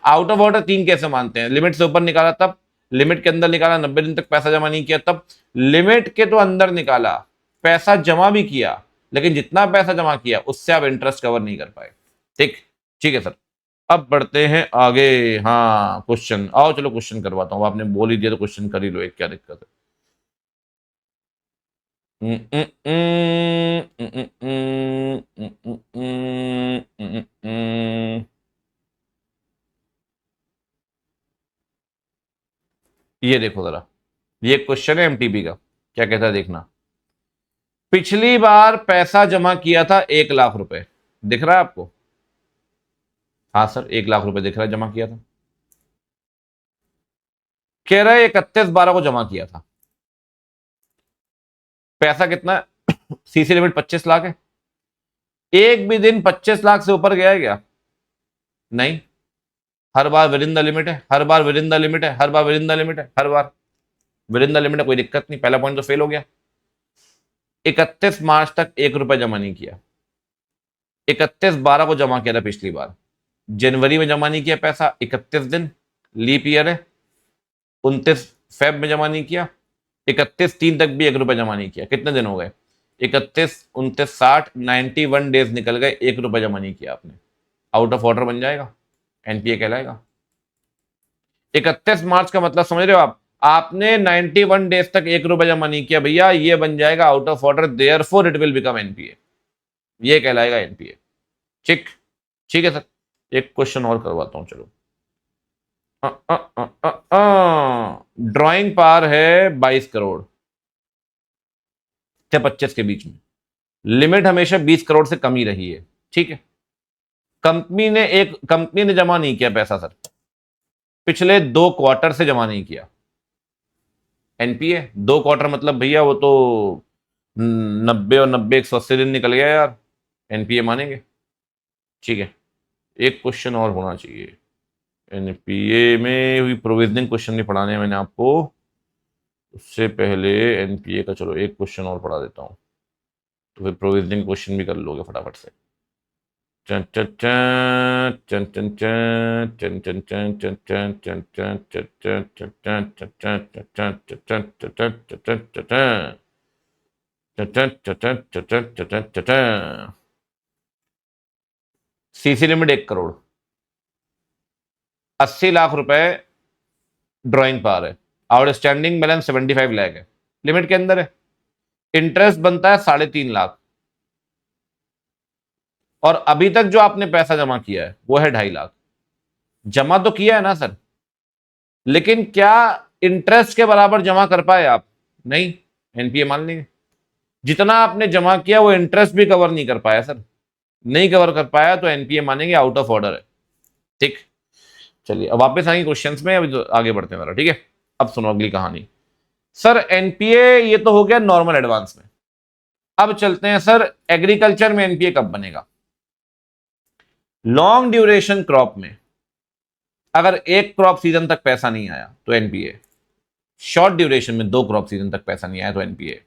Out of order 3 कैसे मानते हैं? लिमिट से ऊपर निकाला तब, लिमिट के अंदर निकाला, 90 दिन तक पैसा जमा नहीं किया तब, लिमिट के तो अंदर निकाला, पैसा जमा भी किया, लेकिन जितना पैसा जमा किया उससे आप इंटरेस्ट कवर नहीं कर पाए, ठीक। ठीक है सर, अब बढ़ते हैं आगे। हाँ क्वेश्चन, आओ चलो क्वेश्चन करवाता हूँ, आपने बोल ही दिया तो क्वेश्चन कर ही लो, एक क्या दिक्कत है। ये देखो जरा, ये क्वेश्चन है एमटीबी का, क्या कहता है देखना। पिछली बार पैसा जमा किया था 1 लाख रुपए, दिख रहा है आपको? हाँ सर 1 लाख रुपए दिख रहा है, जमा किया था। कह रहा है 31/12 को जमा किया था। पैसा कितना है? सीसी लिमिट 25 लाख है। एक भी दिन 25 लाख से ऊपर गया है क्या? नहीं, हर बार विद इन द लिमिट है, हर बार विद इन द लिमिट है, हर बार विद इन द लिमिट है, हर बार विद इन द लिमिट है, कोई दिक्कत नहीं, पहला पॉइंट तो फेल हो गया। 31 मार्च तक 1 रुपए जमा नहीं किया, 31/12 को जमा किया था पिछली बार, जनवरी में जमा नहीं किया पैसा, 31 दिन, लीप ईयर है, 29 फेब में जमा नहीं किया, 31/3 तक भी 1 रुपए जमा नहीं किया, कितने दिन हो गए? 31, 29, 60, 91 डेज निकल गए, 1 रुपए जमा नहीं किया आपने, आउट ऑफ ऑर्डर बन जाएगा, एनपीए कहलाएगा। 31 मार्च का मतलब समझ रहे हो आप? आपने 91 डेज तक 1 रुपए जमा नहीं किया भैया, ये बन जाएगा out of order, therefore it will become NPA, ये कहलाएगा एनपीए। ठीक, ठीक है सर। एक क्वेश्चन और करवाता हूं, चलो। ड्राइंग पावर है 22 करोड़ से 25 के बीच में, लिमिट हमेशा 20 करोड़ से कम ही रही है। ठीक है, कंपनी ने जमा नहीं किया पैसा सर, पिछले 2 क्वार्टर से जमा नहीं किया, एनपीए। 2 क्वार्टर मतलब भैया वो तो 90 और 90 180 दिन निकल गया यार, एनपीए मानेंगे? ठीक है, एक क्वेश्चन और होना चाहिए। एनपीए में हुई प्रोविजनिंग क्वेश्चन नहीं पढ़ाने मैंने आपको, उससे पहले एनपीए का चलो एक क्वेश्चन और पढ़ा देता हूं, तो फिर प्रोविजनिंग क्वेश्चन भी कर लोगे फटाफट से। चन चन चन चन चन चन चन चन चन चन चन चन चन चन चन चन चन चन। सीसी लिमिट 1 करोड़, 80 लाख रुपए ड्राइंग पावर है, आउटस्टैंडिंग बैलेंस 75 लाख है, लिमिट के अंदर है। इंटरेस्ट बनता है 3.5 लाख, और अभी तक जो आपने पैसा जमा किया है वो है 2.5 लाख। जमा तो किया है ना सर, लेकिन क्या इंटरेस्ट के बराबर जमा कर पाए आप? नहीं, एनपीए मान लेंगे। जितना आपने जमा किया वो इंटरेस्ट भी कवर नहीं कर पाया सर, नहीं कवर कर पाया तो एनपीए मानेंगे, आउट ऑफ ऑर्डर है। ठीक, चलिए अब वापस आएंगे क्वेश्चंस में, अभी तो आगे बढ़ते हैं जरा। ठीक है, अब सुनो अगली कहानी। सर एनपीए ये तो हो गया नॉर्मल एडवांस में, अब चलते हैं सर एग्रीकल्चर में एनपीए कब बनेगा। लॉन्ग ड्यूरेशन क्रॉप में अगर एक क्रॉप सीजन तक पैसा नहीं आया तो एनपीए, शॉर्ट ड्यूरेशन में 2 क्रॉप सीजन तक पैसा नहीं आया तो एनपीए।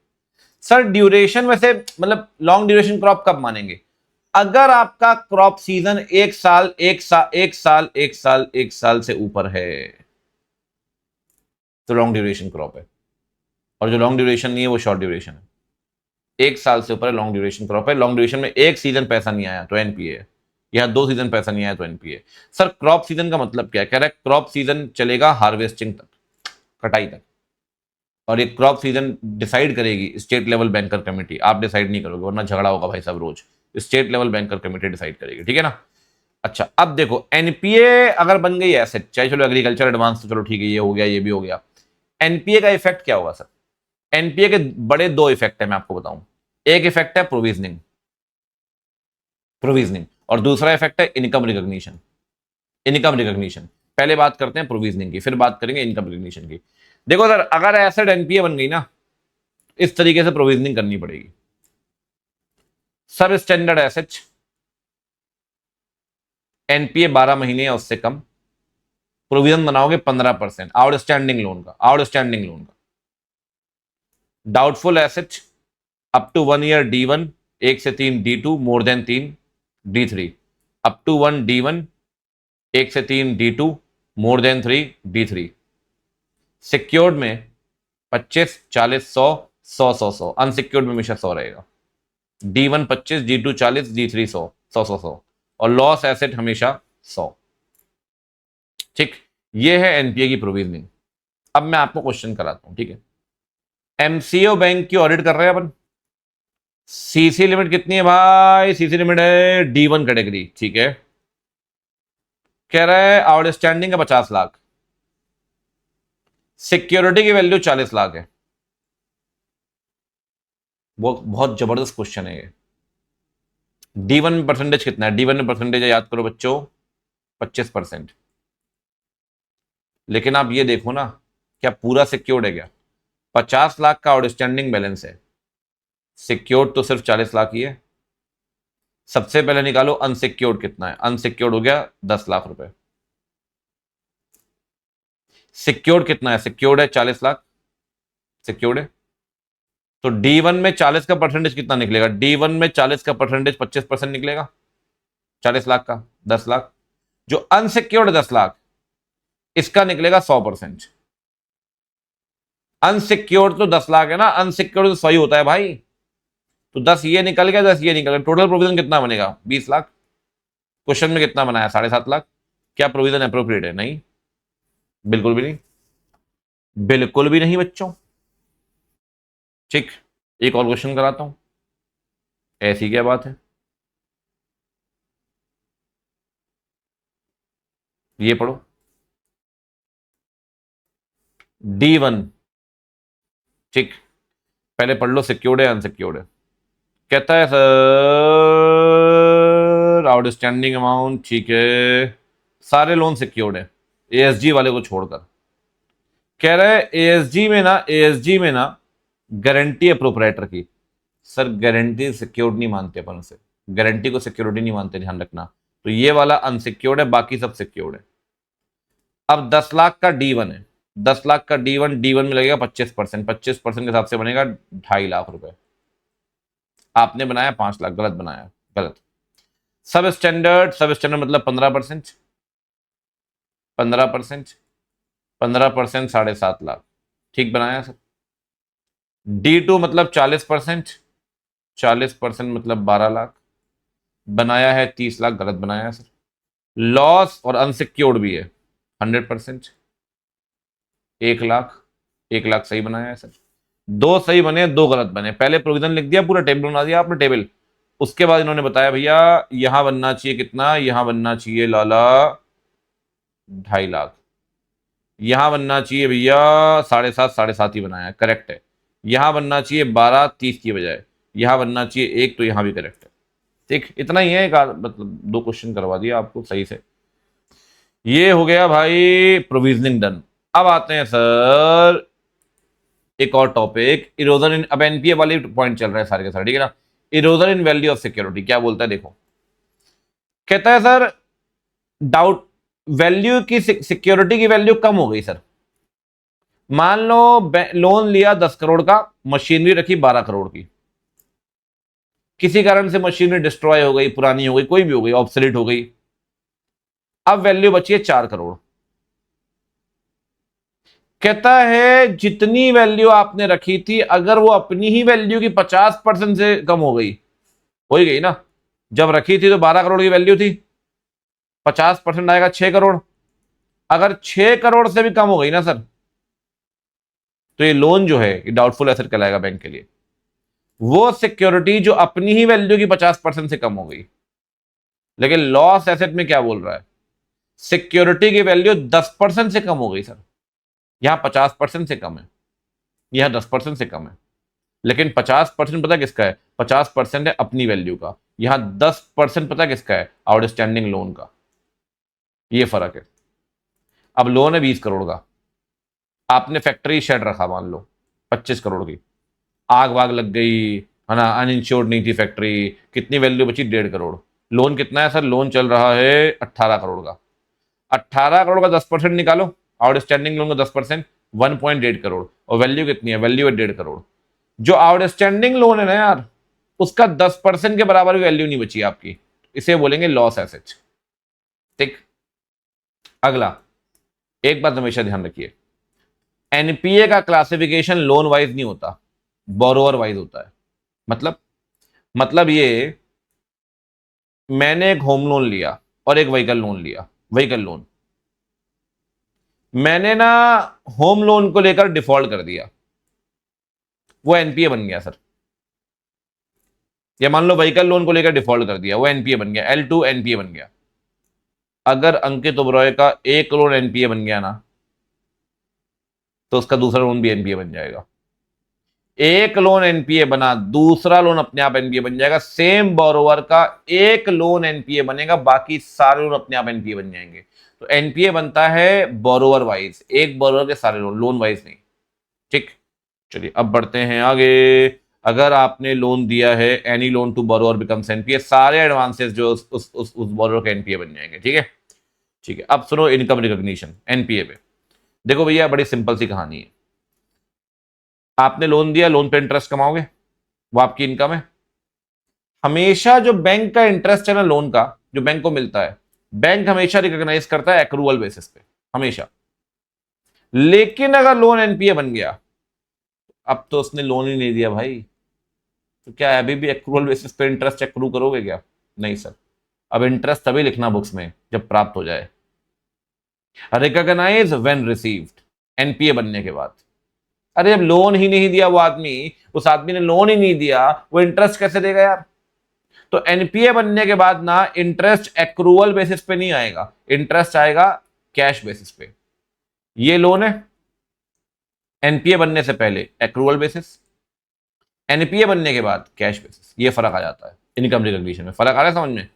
सर ड्यूरेशन वैसे मतलब लॉन्ग ड्यूरेशन क्रॉप कब मानेंगे? अगर आपका क्रॉप सीजन 1 साल से ऊपर है तो लॉन्ग ड्यूरेशन क्रॉप है, और जो लॉन्ग ड्यूरेशन नहीं है वो शॉर्ट ड्यूरेशन है। 1 साल से ऊपर है लॉन्ग ड्यूरेशन क्रॉप है, लॉन्ग ड्यूरेशन में 1 सीजन पैसा नहीं आया तो एनपीए है, या 2 सीजन पैसा नहीं आया तो एनपीए। सर क्रॉप सीजन का मतलब क्या है? कह रहा है क्रॉप सीजन चलेगा हार्वेस्टिंग तक, कटाई तक, और ये क्रॉप सीजन डिसाइड करेगी स्टेट लेवल बैंकर कमेटी, आप डिसाइड नहीं करोगे वरना झगड़ा होगा भाई साहब रोज, state level banker committee decide करेगी। ठीक है ना? अच्छा अब देखो, एनपीए अगर बन गई एसेट, चाहे चलो एग्रीकल्चर एडवांस तो चलो ठीक है, ये हो गया, ये भी हो गया, एनपीए का इफेक्ट क्या होगा सर? एनपीए के बड़े 2 इफेक्ट है, मैं आपको बताऊं। एक इफेक्ट है प्रोविजनिंग, और दूसरा इफेक्ट है इनकम रिकॉग्निशन। इनकम रिकॉग्निशन पहले बात करते हैं प्रोविजनिंग की, फिर बात करेंगे इनकम रिकॉग्निशन की। देखो सर, अगर एसेट एनपीए बन गई ना, इस तरीके से प्रोविजनिंग करनी पड़ेगी। सब स्टैंडर्ड एसेट एनपीए 12 महीने या उससे कम, प्रोविजन बनाओगे 15% आउटस्टैंडिंग लोन का, doubtful asset up to 1 year D1, 1 से 3 D2, more than 3 D3, up to 1 D1, 1 से 3 D2, more than 3 D3। Secured में 25, 40, 100, 100, 100, 100, अनसिक्योर्ड में हमेशा 100 रहेगा। D1 25, D2 40, D3 100, 100, 100, 100, और लॉस एसेट हमेशा 100। ठीक, ये है एनपीए की प्रोविजनिंग। अब मैं आपको क्वेश्चन कराता हूं, ठीक है? एमसीओ बैंक की ऑडिट कर रहे हैं अपन, सीसी लिमिट कितनी है भाई? सीसी लिमिट है D1 कैटेगरी, ठीक है? कह रहा है आउटस्टैंडिंग है 50 लाख, सिक्योरिटी की वैल्यू 40 लाख है। वो बहुत जबरदस्त क्वेश्चन है ये। D1 में परसेंटेज कितना है? D1 में परसेंटेज है, याद करो बच्चों, 25%। लेकिन आप ये देखो ना, क्या पूरा सिक्योर्ड है क्या? 50 लाख का आउटस्टैंडिंग बैलेंस है, सिक्योर्ड तो सिर्फ 40 लाख ही है। सबसे पहले निकालो अनसिक्योर्ड कितना है। अनसिक्योर्ड हो गया 10 लाख रुपए। सिक्योर्ड कितना है? सिक्योर्ड है 40 लाख, सिक्योर्ड है। तो D1 में 40 का परसेंटेज कितना निकलेगा? D1 में 40 का परसेंटेज 25% निकलेगा, 40 लाख का 10 लाख। जो अनसिक्योर्ड 10 लाख, इसका निकलेगा 100%। अनसिक्योर्ड तो 10 लाख है ना, अनसिक्योर्ड तो 100 ही होता है भाई। तो 10 ये निकल गया, 10 ये निकल गया, टोटल प्रोविजन कितना बनेगा? 20 लाख। क्वेश्चन में कितना बनाया? 7.5 लाख। क्या प्रोविजन अप्रोप्रिएट है? नहीं, बिल्कुल भी नहीं। बिल्कुल भी नहीं बच्चों। ठीक, एक और क्वेश्चन कराता हूं। ऐसी क्या बात है, ये पढ़ो। D1। ठीक, पहले पढ़ लो सिक्योर्ड है अनसिक्योर्ड है। कहता है सर आउटस्टैंडिंग अमाउंट, ठीक है, सारे लोन सिक्योर्ड है एएसजी वाले को छोड़कर। कह रहा है एएसजी में ना गारंटी है प्रोपराइटर की। सर गारंटी सिक्योर्ड नहीं मानते अपन उसे, गारंटी को सिक्योरिटी नहीं मानते, ध्यान रखना। तो ये वाला अनसिक्योर्ड है, बाकी सब सिक्योर्ड है। अब 10 लाख का D1 है, 10 लाख का D1 में लगेगा 25%, 25% के हिसाब से बनेगा 2.5 लाख रुपए। आपने बनाया 5 लाख, गलत बनाया, गलत। सब स्टैंडर्ड मतलब 15%, 15%, 15% 7.5 लाख, ठीक बनाया सर। D2 मतलब 40%, 40% मतलब 12 लाख, बनाया है 30 लाख, गलत बनाया है सर। लॉस और अनसिक्योर्ड भी है 100%, 1 लाख, 1 लाख सही बनाया है सर। दो सही बने, दो गलत बने। पहले प्रोविजन लिख दिया, पूरा टेबल बना दिया आपने टेबल। उसके बाद इन्होंने बताया भैया यहां बनना चाहिए कितना, यहां बनना चाहिए लाला 2.5 लाख, यहां बनना चाहिए भैया 7.5, 7.5 ही बनाया, करेक्ट है। यहां बनना चाहिए 12, 30 की बजाय यहां बनना चाहिए 1, तो यहां भी करेक्ट है। ठीक, इतना ही है, मतलब 2 क्वेश्चन करवा दिया आपको सही से। ये हो गया भाई प्रोविजनिंग डन। अब आते हैं सर एक और टॉपिक, इरोजन इन, अब एनपीए वाली पॉइंट चल रहा है सारे के सारे, ठीक है ना। Erosion in value of security क्या बोलता है देखो। कहता है सर डाउट वैल्यू की, सिक्योरिटी की वैल्यू कम हो गई सर। मान लो लोन लिया 10 करोड़ का, मशीनरी रखी 12 करोड़ की, किसी कारण से मशीनरी डिस्ट्रॉय हो गई, पुरानी हो गई, कोई भी हो गई, ऑब्सोलीट हो गई। अब वैल्यू बची है 4 करोड़। कहता है जितनी वैल्यू आपने रखी थी, अगर वो अपनी ही वैल्यू की 50% से कम हो ही गई ना। जब रखी थी तो 12 करोड़ की वैल्यू थी, 50% आएगा 6 करोड़। अगर 6 करोड़ से भी कम हो गई ना सर, तो ये लोन जो है ये डाउटफुल एसेट कहलाएगा बैंक के लिए। वो सिक्योरिटी जो अपनी ही वैल्यू की 50% से कम हो गई। लेकिन लॉस एसेट में क्या बोल रहा है, सिक्योरिटी की वैल्यू 10% से कम हो गई सर। यहां 50% से कम है, यहां 10% से कम है। लेकिन 50% पता किसका है, 50% है अपनी वैल्यू का। यहां 10% पता किसका है, आउटस्टैंडिंग लोन का। ये फर्क है। अब लोन है 20 करोड़ का, आपने फैक्ट्री शेड रखा मान लो 25 करोड़ की, आग वाग लग गई है ना, अनइंश्योर्ड नहीं थी फैक्ट्री, कितनी वैल्यू बची, 1.5 करोड़। लोन कितना है सर, लोन चल रहा है 18 करोड़ का। 18 करोड़ का 10% निकालो, आउटस्टैंडिंग लोन का 10%, 1.8 करोड़। और वैल्यू कितनी है, वैल्यू है 1.5 करोड़। जो आउटस्टैंडिंग लोन है ना यार, उसका 10% के बराबर भी वैल्यू नहीं बची आपकी, इसे बोलेंगे लॉस एसेट। ठीक, अगला, एक बात हमेशा ध्यान रखिए, एनपीए का क्लासिफिकेशन लोन वाइज नहीं होता, बोरोवर वाइज होता है। मतलब ये, मैंने एक होम लोन लिया और एक व्हीकल लोन लिया, व्हीकल लोन, मैंने ना होम लोन को लेकर डिफॉल्ट कर दिया, वो एनपीए बन गया सर। या मान लो व्हीकल लोन को लेकर डिफॉल्ट कर दिया, वो एनपीए बन गया, L2 एनपीए बन गया। अगर अंकित ओबरॉय का एक लोन एनपीए बन गया ना, तो उसका दूसरा लोन भी एनपीए बन जाएगा। एक लोन एनपीए बना, दूसरा लोन अपने आप एनपीए बन जाएगा। सेम बोरोवर का एक लोन एनपीए बनेगा, बाकी सारे लोन अपने आप एनपीए बन जाएंगे। तो एनपीए बनता है बोरोवर वाइज, एक बोरोवर के सारे लोन, लोन वाइज नहीं। ठीक, चलिए अब बढ़ते हैं आगे। अगर आपने लोन दिया है, any loan to borrower becomes NPA, सारे एडवांसेस जो उस बोरोवर के एनपीए बन जाएंगे। ठीक है, ठीक है। अब सुनो इनकम रिकॉग्निशन एनपीए पे। देखो भैया बड़ी सिंपल सी कहानी है, आपने लोन दिया, लोन पे इंटरेस्ट कमाओगे, वो आपकी इनकम है। हमेशा जो बैंक का इंटरेस्ट है ना लोन का, जो बैंक को मिलता है, बैंक हमेशा रिकॉग्नाइज करता है एक्रूवल बेसिस पे, हमेशा। लेकिन अगर लोन एनपीए बन गया, अब तो उसने लोन ही नहीं दिया भाई, तो क्या अभी भी एक्रूवल बेसिस पे इंटरेस्ट एक्रू करोगे क्या? नहीं सर। अब इंटरेस्ट तभी लिखना बुक्स में जब प्राप्त हो जाए, रिकॉग्नाइज व्हेन रिसीव्ड। एनपीए बनने के बाद। अरे जब लोन ही नहीं दिया वो आदमी, उस आदमी ने लोन ही नहीं दिया, वो इंटरेस्ट कैसे देगा यार? तो एनपीए बनने के बाद ना इंटरेस्ट एक्रूअल बेसिस पे नहीं आएगा, इंटरेस्ट आएगा कैश बेसिस पे। ये लोन है एनपीए बनने से पहले एक्रूअल बेसिस, एनपीए बनने के बाद कैश बेसिस। ये फर्क आ जाता है इनकम रिकॉग्निशन में, फर्क आ रहा है समझ में?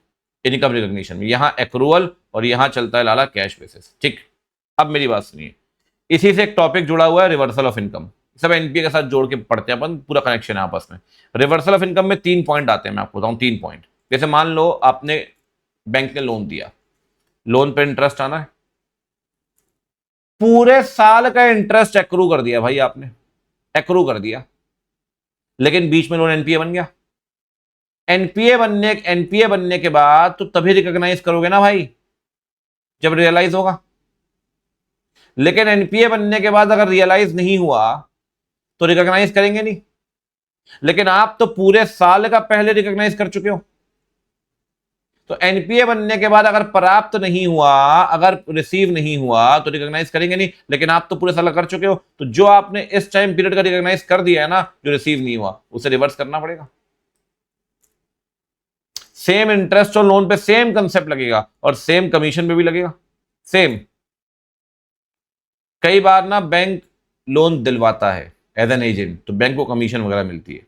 इनकम रिकॉग्निशन में यहां एक्रूअल और यहां चलता है लाला कैश बेसिस। ठीक, अब मेरी बात सुनिए, इसी से एक टॉपिक जुड़ा हुआ है रिवर्सल ऑफ इनकम। सब एनपीए के साथ जोड़ के पढ़ते हैं अपन, पूरा कनेक्शन है आपस में। रिवर्सल ऑफ इनकम में 3 पॉइंट आते हैं, मैं आपको बताऊं 3 पॉइंट। जैसे मान लो आपने बैंक ने लोन दिया, लोन पे इंटरेस्ट आना है, पूरे साल का इंटरेस्ट एक्रू कर दिया भाई आपने, एक्रू कर दिया, लेकिन बीच में लोन एनपीए बन गया। एनपीए बनने के बाद तो तभी रिकॉग्नाइज करोगे ना भाई जब रियलाइज होगा। लेकिन एनपीए बनने के बाद अगर रियलाइज नहीं हुआ तो रिकॉग्नाइज करेंगे नहीं। लेकिन आप तो पूरे साल का पहले रिकॉग्नाइज कर चुके हो। तो एनपीए बनने के बाद अगर प्राप्त नहीं हुआ, अगर रिसीव नहीं हुआ तो रिकॉग्नाइज करेंगे नहीं। लेकिन आप तो पूरे साल कर चुके हो, तो जो आपने इस टाइम पीरियड का रिकॉग्नाइज कर दिया है ना, जो रिसीव नहीं हुआ, उसे रिवर्स करना पड़ेगा। सेम इंटरेस्ट और लोन पे सेम कंसेप्ट लगेगा और सेम कमीशन पे भी लगेगा सेम। कई बार ना बैंक लोन दिलवाता है एज एन एजेंट, तो बैंक को कमीशन वगैरह मिलती है।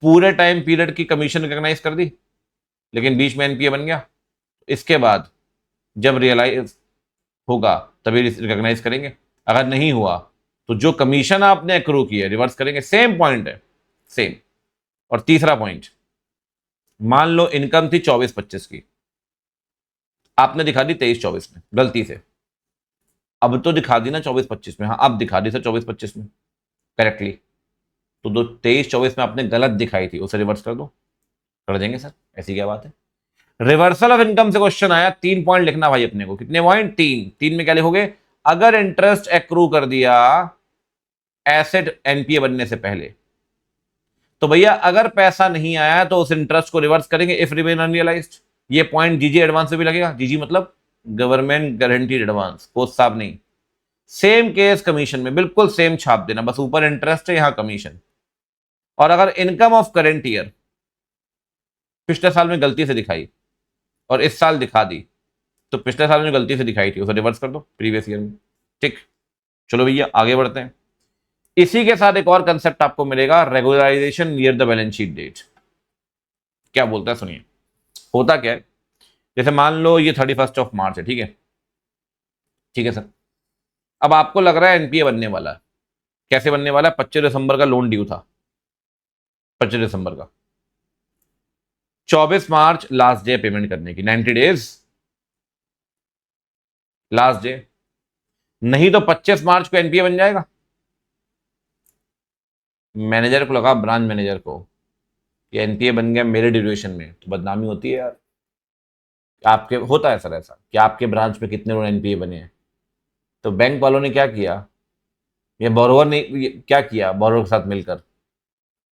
पूरे टाइम पीरियड की कमीशन रिकॉग्नाइज कर दी, लेकिन बीच में एनपीए बन गया। इसके बाद जब रियलाइज होगा तभी रिकॉग्नाइज करेंगे। अगर नहीं हुआ तो जो कमीशन आपने एक्रू की है रिवर्स करेंगे। सेम पॉइंट है, सेम। और तीसरा पॉइंट, मान लो इनकम थी 24-25 की, आपने दिखा दी 23-24 में गलती से। अब तो दिखा दी ना 24-25 में, हाँ अब दिखा दी सर 24-25 में करेक्टली। तो दो 23-24 में आपने गलत दिखाई थी, उसे रिवर्स कर दो। कर देंगे सर, ऐसी क्या बात है। रिवर्सल ऑफ इनकम से क्वेश्चन आया, 3 पॉइंट लिखना भाई अपने को। कितने पॉइंट? 3 में क्या लिखोगे? अगर इंटरेस्ट एक्रू कर दिया एसेट एनपीए बनने से पहले, तो भैया अगर पैसा नहीं आया तो उस इंटरेस्ट को रिवर्स करेंगे इफ रिमेन अनरियलाइज्ड। ये पॉइंट जीजी एडवांस से भी लगेगा। जीजी मतलब गवर्नमेंट गारंटीड एडवांस, कोस्ट साहब नहीं। सेम केस कमीशन में, बिल्कुल सेम छाप देना, बस ऊपर इंटरेस्ट है यहां कमीशन। और अगर इनकम ऑफ करेंट ईयर पिछले साल में गलती से दिखाई और इस साल दिखा दी, तो पिछले साल में गलती से दिखाई थी उसे रिवर्स कर दो प्रीवियस ईयर में। ठीक, चलो भैया आगे बढ़ते हैं। इसी के साथ एक और कंसेप्ट आपको मिलेगा, regularisation near the balance sheet date. क्या बोलता है सुनिए, होता क्या है, जैसे मान लो ये 31 मार्च है, ठीक है, ठीक है सर। अब आपको लग रहा है एनपीए बनने वाला है। कैसे बनने वाला है? 25 दिसंबर का लोन ड्यू था, 25 दिसंबर का। 24 मार्च लास्ट डे पेमेंट करने की, 90 डेज लास्ट डे। नहीं तो 25 मार्च को एनपीए बन जाएगा। मैनेजर को लगा, ब्रांच मैनेजर को, कि एनपीए बन गया मेरे ड्यूरेशन में, तो बदनामी होती है यार। आपके होता है सर ऐसा कि आपके ब्रांच में कितने लोग एनपीए बने हैं। तो बैंक वालों ने क्या किया, ये बोरोवर ने क्या किया, बोरोवर के साथ मिलकर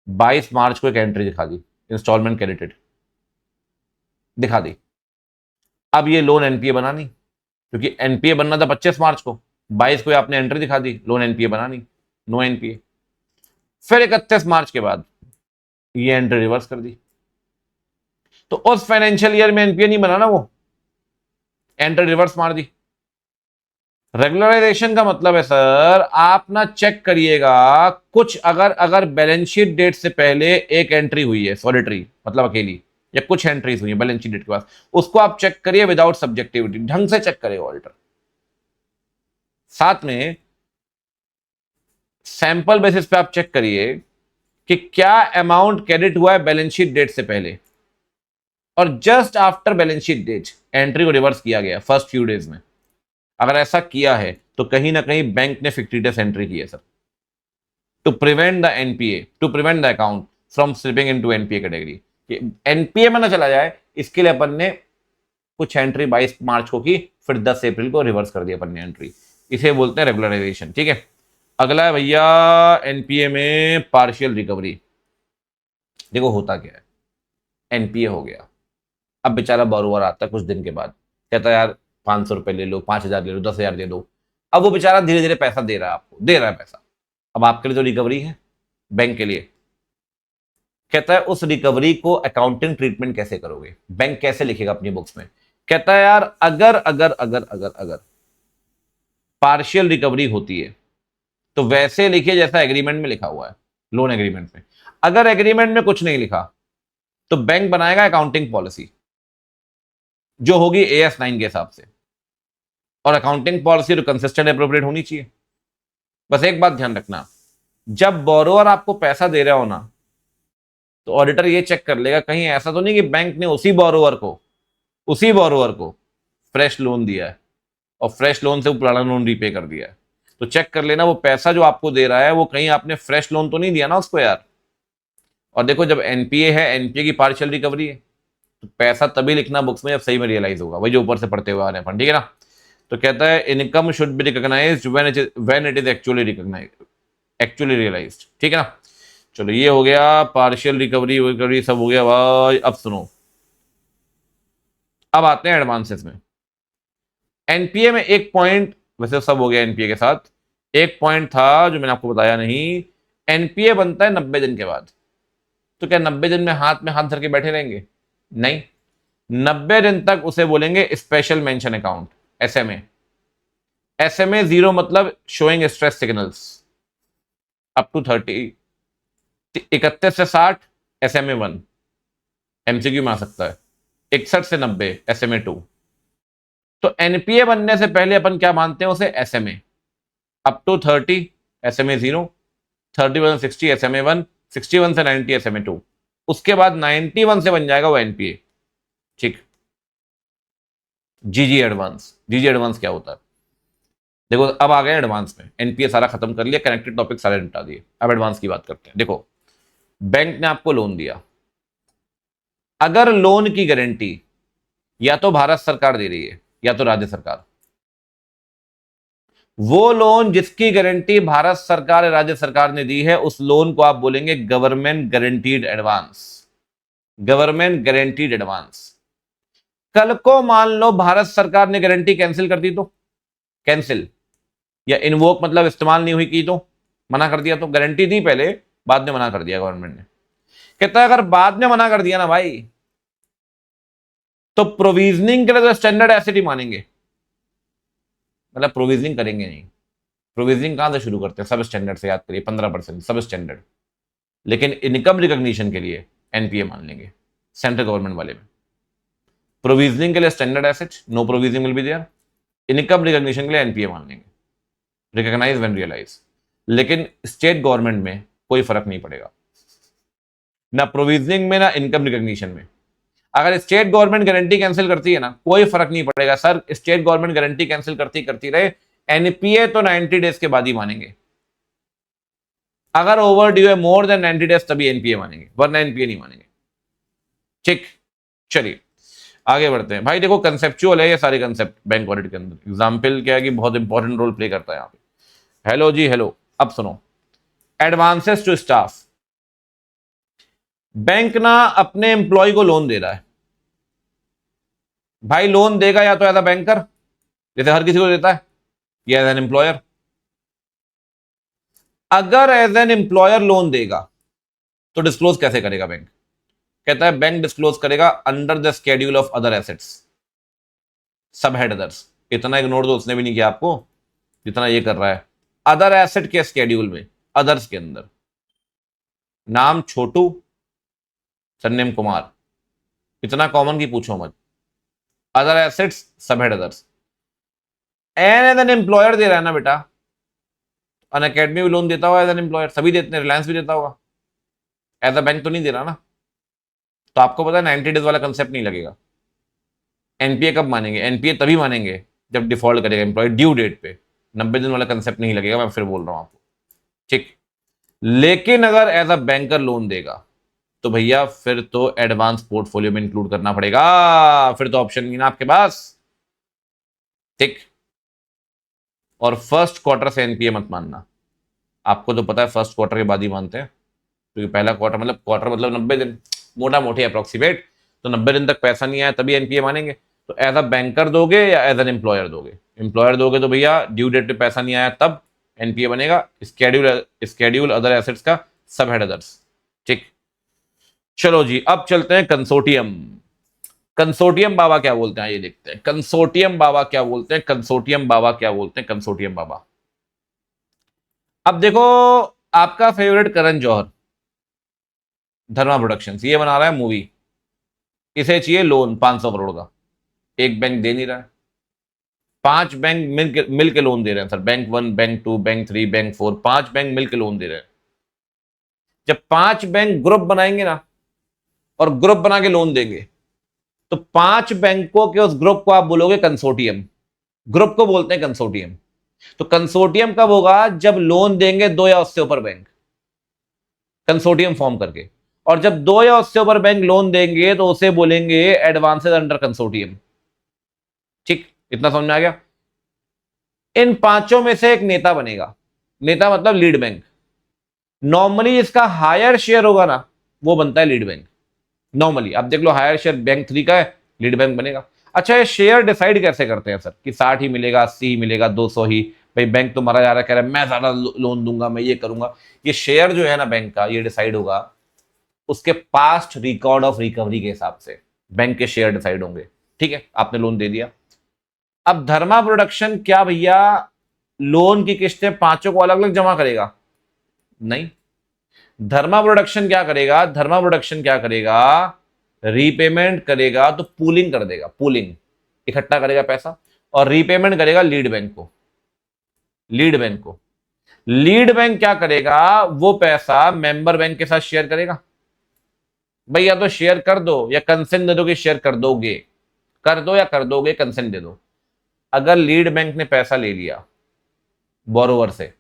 22 मार्च को एक एंट्री दिखा दी, इंस्टॉलमेंट क्रेडिटेड दिखा दी। अब ये लोन एनपीए बना नहीं, क्योंकि एनपीए बनना था 25 मार्च को, 22 को आपने एंट्री दिखा दी, लोन एनपीए बना नहीं, नो एनपीए। फिर 31 मार्च के बाद ये एंट्री रिवर्स कर दी, तो उस फाइनेंशियल ईयर में एनपीए नहीं बना ना, वो एंट्री रिवर्स मार दी। रेगुलराइजेशन का मतलब है सर, आप ना चेक करिएगा, कुछ अगर बैलेंस शीट डेट से पहले एक एंट्री हुई है सॉलिटरी, मतलब अकेली, या कुछ एंट्रीज हुई है बैलेंस शीट डेट के पास, उसको आप चेक करिए विदाउट सब्जेक्टिविटी, ढंग से चेक करिए ऑडिटर। साथ में सैंपल बेसिस पे आप चेक करिए कि क्या अमाउंट क्रेडिट हुआ है बैलेंस शीट डेट से पहले, और just after balance sheet date entry को रिवर्स किया गया फर्स्ट फ्यू डेज में। अगर ऐसा किया है तो कहीं ना कहीं बैंक ने फिक्टिटियस एंट्री की है sir, to prevent the NPA, to prevent the account from slipping into NPA category. NPA में ना चला जाए, इसके लिए अपन ने कुछ एंट्री 22 मार्च को की, फिर 10 अप्रैल को रिवर्स कर दिया अपन ने एंट्री। इसे बोलते हैं रेगुलराइजेशन। ठीक है, अगला है भैया एनपीए में पार्शियल रिकवरी। देखो होता क्या है, एनपीए हो गया, अब बेचारा बोरोवर आता है कुछ दिन के बाद, कहता है यार 500 रुपये ले लो, 5000 ले लो, 10,000 दे दो। अब वो बेचारा धीरे धीरे पैसा दे रहा है, आपको दे रहा है पैसा। अब आपके लिए तो रिकवरी है, बैंक के लिए कहता है उस रिकवरी को अकाउंटिंग ट्रीटमेंट कैसे करोगे, बैंक कैसे लिखेगा अपनी बुक्स में। कहता है यार अगर अगर अगर अगर अगर पार्शियल रिकवरी होती है तो वैसे लिखिए जैसा एग्रीमेंट में लिखा हुआ है, लोन एग्रीमेंट में। अगर एग्रीमेंट में कुछ नहीं लिखा तो बैंक बनाएगा अकाउंटिंग पॉलिसी जो होगी AS9 के हिसाब से, और अकाउंटिंग पॉलिसी तो कंसिस्टेंट एप्रोप्रिएट होनी चाहिए। बस एक बात ध्यान रखना, जब बोरोवर आपको पैसा दे रहा हो ना, तो ऑडिटर ये चेक कर लेगा कहीं ऐसा तो नहीं कि बैंक ने उसी बोरोवर को फ्रेश लोन दिया है और फ्रेश लोन से वो पुराना लोन रीपे कर दिया है। तो चेक कर लेना वो पैसा जो आपको दे रहा है वो कहीं आपने फ्रेश लोन तो नहीं दिया ना उसको यार। और देखो जब एनपीए है, एनपीए की पार्शियल रिकवरी है, तो पैसा तभी लिखना बुक्स में जब सही में रियलाइज होगा, वही जो ऊपर से पढ़ते हुए आ रहे हैं अपन, ठीक है ना। तो कहता है income should be recognised when it is actually realised, ठीक है ना। चलो ये हो गया पार्शियल रिकवरी सब हो गया भाई। अब सुनो, अब आते हैं एडवांसेस में। एनपीए में एक पॉइंट, वैसे सब हो गया एनपीए के साथ, एक पॉइंट था जो मैंने आपको बताया नहीं। एनपीए बनता है 90 दिन के बाद। तो क्या 90 दिन में हाथ धर के बैठे रहेंगे? नहीं, 90 दिन तक उसे बोलेंगे special mention account, SMA. SMA 0 मतलब showing stress signals up to 30, 31 से 60 एसएमए 1, एमसीक्यू में आ सकता है। 61 से 90 एसएमए 2। तो एनपीए बनने से पहले अपन क्या मानते हैं उसे? एसएमए अप टू 30 एसएमए 0, 31 से 60 एसएमए 1, 61 से 90 एसएमए 2। उसके बाद 91 से बन जाएगा वो एनपीए, ठीक। जीजी एडवांस क्या होता है देखो। अब आ गए एडवांस में, एनपीए सारा खत्म कर लिया, कनेक्टेड टॉपिक सारे निपटा दिए। अब एडवांस की बात करते हैं। देखो बैंक ने आपको लोन दिया, अगर लोन की गारंटी या तो भारत सरकार दे रही है या तो राज्य सरकार, वो लोन जिसकी गारंटी भारत सरकार या राज्य सरकार ने दी है उस लोन को आप बोलेंगे government guaranteed advance. Government guaranteed advance. कल को मान लो भारत सरकार ने गारंटी कैंसिल कर दी तो, कैंसिल या इनवोक मतलब इस्तेमाल नहीं हुई की तो, मना कर दिया तो, गारंटी दी पहले बाद में मना कर दिया गवर्नमेंट ने। कहता है अगर बाद में मना कर दिया ना भाई, तो प्रोविजनिंग के लिए तो स्टैंडर्ड एसेट ही मानेंगे, मतलब प्रोविजनिंग करेंगे नहीं। प्रोविजनिंग कहां से शुरू करते हैं? सब स्टैंडर्ड से, याद करिए 15% सब स्टैंडर्ड। लेकिन इनकम रिकॉग्निशन के लिए एनपीए मान लेंगे सेंट्रल गवर्नमेंट वाले में। प्रोविजनिंग के लिए standard asset, no provisioning will be there. Income recognition के लिए एनपीए मान लेंगे, रिकॉग्नाइज व्हेन रियलाइज। लेकिन स्टेट गवर्नमेंट में कोई फर्क नहीं पड़ेगा, ना प्रोविजनिंग में ना इनकम रिकॉग्निशन में। अगर स्टेट गवर्नमेंट गारंटी कैंसिल करती है ना, कोई फर्क नहीं पड़ेगा sir, state government guarantee cancel करती रहे, एनपीए तो 90 डेज के बाद ही मानेंगे। अगर ओवर ड्यू है मोर देन 90 डेज तभी एनपीए मानेंगे, वरना एनपीए नहीं मानेंगे, ठीक। चलिए आगे बढ़ते हैं भाई। देखो कंसेप्चुअल है ये सारे कंसेप्ट बैंक ऑडिट के अंदर। एग्जाम्पल क्या है कि बहुत इंपॉर्टेंट रोल प्ले करता है यहाँ पे। हेलो जी हेलो। अब सुनो, एडवांसेस टू स्टाफ। बैंक ना अपने एम्प्लॉय को लोन दे रहा है भाई, लोन देगा या तो एज अ बैंकर जैसे हर किसी को देता है, या एज एन एम्प्लॉयर। अगर एज एन एम्प्लॉयर लोन देगा तो डिस्क्लोज कैसे करेगा बैंक? कहता है बैंक डिस्क्लोज करेगा under the schedule of other assets, sub head others. इतना इग्नोर दो, उसने भी नहीं किया आपको जितना ये कर रहा है। अदर एसेट के स्केड्यूल में, अदर्स के अंदर नाम छोटू, सरनेम कुमार, इतना कॉमन की पूछो मत। Other assets sub head others. As an employer दे रहा है ना बेटा, अन अकेडमी भी लोन देता होगा एज एन एम्प्लॉयर, सभी देते हैं, रिलायंस भी देता होगा। एज अ बैंक तो नहीं दे रहा ना, तो आपको पता है 90 डेज वाला कंसेप्ट नहीं लगेगा। एनपीए कब मानेंगे? एनपीए तभी मानेंगे जब डिफॉल्ट करेगा एम्प्लॉय ड्यू डेट पे। 90 दिन वाला कंसेप्ट नहीं लगेगा, मैं फिर बोल रहा हूं आपको, ठीक। लेकिन अगर एज अ बैंकर लोन देगा तो भैया फिर तो एडवांस पोर्टफोलियो में इंक्लूड करना पड़ेगा, फिर तो ऑप्शन नहीं ना आपके पास, ठीक। और फर्स्ट क्वार्टर से एनपीए मत मानना, आपको तो पता है फर्स्ट क्वार्टर के बाद ही मानते हैं, क्योंकि पहला क्वार्टर मतलब 90 दिन, मोटा मोटी अप्रोक्सीमेट। तो 90 दिन तक पैसा नहीं आया तभी एनपीए मानेंगे। तो एज अ बैंकर दोगे या एज एन एम्प्लॉयर दोगे? एम्प्लॉयर दोगे तो भैया ड्यू डेट पे पैसा नहीं आया तब एनपीए बनेगा। स्केड्यूल अदर एसेट्स का सब हेड अदर्स। ठीक, चलो जी अब चलते हैं कंसोर्टियम। कंसोर्टियम बाबा क्या बोलते हैं ये देखते हैं। कंसोर्टियम बाबा क्या बोलते हैं, कंसोर्टियम बाबा क्या बोलते हैं, कंसोर्टियम बाबा। अब देखो, आपका फेवरेट करण जौहर धर्मा प्रोडक्शंस ये बना रहा है मूवी, इसे चाहिए लोन 500 करोड़ का, एक बैंक दे नहीं रहा है। 5 बैंक मिल के लोन दे रहे हैं sir, bank 1, bank 2, bank 3, bank 4, 5 bank मिल के लोन दे रहे हैं। जब 5 बैंक ग्रुप बनाएंगे ना और ग्रुप बना के लोन देंगे, तो 5 बैंकों के उस ग्रुप को आप बोलोगे कंसोर्टियम। ग्रुप को बोलते हैं कंसोर्टियम। तो कंसोर्टियम कब होगा? जब लोन देंगे 2 या उससे ऊपर बैंक कंसोर्टियम फॉर्म करके। और जब 2 या उससे ऊपर बैंक लोन देंगे तो उसे बोलेंगे एडवांसेस अंडर कंसोर्टियम। ठीक, इतना समझ में आ गया? इन पांचों में से एक नेता बनेगा। नेता मतलब लीड बैंक। नॉर्मली इसका हायर शेयर होगा ना, वो बनता है लीड बैंक। नॉर्मली आप देख लो, हायर शेयर बैंक 3 का है, लीड बैंक बनेगा। अच्छा, ये शेयर डिसाइड कैसे करते हैं सर कि 60 ही मिलेगा, 80 ही मिलेगा, 200 ही? भाई बैंक तो मारा जा रहा है, कह रहा है मैं ज्यादा लोन दूंगा, मैं ये करूंगा। ये शेयर जो है ना बैंक का, ये डिसाइड होगा उसके पास्ट रिकॉर्ड ऑफ रिकवरी के हिसाब से बैंक के शेयर डिसाइड होंगे। ठीक है, आपने लोन दे दिया। अब धर्मा प्रोडक्शन क्या भैया लोन की किस्तें पांचों को अलग अलग जमा करेगा? नहीं। धर्मा प्रोडक्शन क्या करेगा? धर्मा प्रोडक्शन क्या करेगा? रीपेमेंट करेगा तो पूलिंग कर देगा, पूलिंग, इकट्ठा करेगा पैसा और रीपेमेंट करेगा लीड बैंक को। लीड बैंक को लीड बैंक क्या करेगा? वो पैसा मेंबर बैंक के साथ शेयर करेगा। भाई या तो शेयर कर दो या कंसेंट दे दो कि शेयर कर दोगे, कर दो या कर दोगे, कंसेंट दे दो। अगर लीड बैंक ने पैसा ले लिया बोरोवर से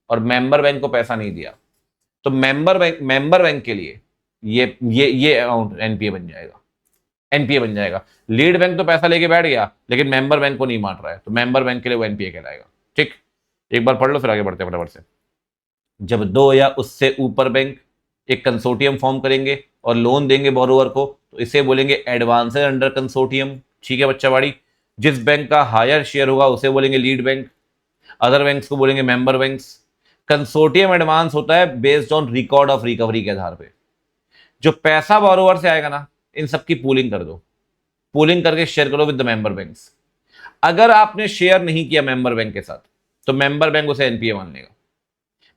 और मेंबर बैंक को पैसा नहीं दिया, तो मेंबर बैंक के लिए ये अमाउंट एनपीए बन जाएगा। एनपीए बन जाएगा। लीड बैंक तो पैसा लेके बैठ गया लेकिन मेंबर बैंक को नहीं मार रहा है, तो मेंबर बैंक के लिए वो एनपीए कहलाएगा। ठीक, एक बार पढ़ लो फिर आगे बढ़ते हैं फटाफट से। जब 2 या उससे ऊपर बैंक एक कंसोर्टियम फॉर्म करेंगे और लोन देंगे बोरोवर को, तो इसे बोलेंगे एडवांसेस अंडर कंसोर्टियम। ठीक है बच्चावाड़ी। जिस बैंक का हायर शेयर होगा उसे बोलेंगे लीड बैंक, अदर बैंक्स को बोलेंगे मेंबर बैंक्स। कंसोर्टियम एडवांस होता है based on record of recovery के आधार पे। जो पैसा बोरोवर से आएगा ना, इन सबकी पूलिंग कर दो, पूलिंग करके शेयर करो विद द मेंबर बैंक्स। अगर आपने शेयर नहीं किया मेंबर बैंक के साथ, तो मेंबर बैंक उसे एनपीए मान लेगा।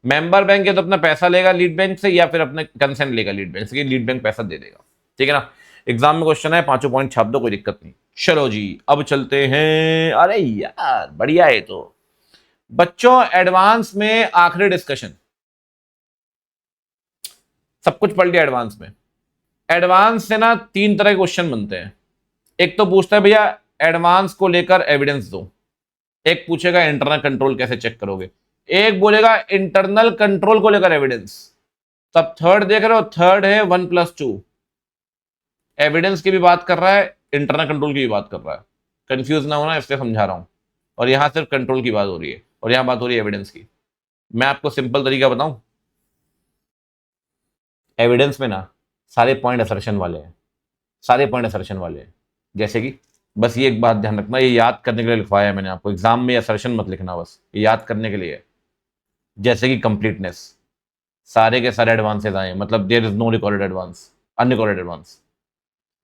मेंबर बैंक या तो अपना पैसा लेगा लीड बैंक से या फिर अपने कंसेंट लेगा लीड बैंक से, लीड बैंक पैसा दे देगा। ठीक है ना? एग्जाम में क्वेश्चन है, पांचों पॉइंट छाप दो, कोई दिक्कत नहीं। चलो जी अब चलते हैं। अरे यार बढ़िया है तो। बच्चों एडवांस में आखिरी डिस्कशन, सब कुछ पढ़ लिया एडवांस में। एडवांस से ना 3 तरह के क्वेश्चन बनते हैं। एक तो पूछता है भैया एडवांस को लेकर एविडेंस दो, एक पूछेगा इंटरनल कंट्रोल कैसे चेक करोगे, एक बोलेगा इंटरनल कंट्रोल को लेकर एविडेंस। तब थर्ड देख रहे हो, थर्ड है 1+2। एविडेंस की भी बात कर रहा है, इंटरनल कंट्रोल की भी बात कर रहा है। कंफ्यूज ना होना इसलिए समझा रहा हूं। और यहां सिर्फ कंट्रोल की बात हो रही है और यहां बात हो रही है एविडेंस की। मैं आपको सिंपल तरीका बताऊं, एविडेंस में ना सारे पॉइंट असर्शन वाले हैं, सारे पॉइंट असर्शन वाले हैं। जैसे कि बस ये एक बात ध्यान रखना, ये याद करने के लिए लिखवाया है मैंने आपको, एग्जाम में असर्शन मत लिखना, बस ये याद करने के लिए है। जैसे कि कंप्लीटनेस, सारे के सारे एडवांसेस आए मतलब there is no recorded advance, unrecorded advance.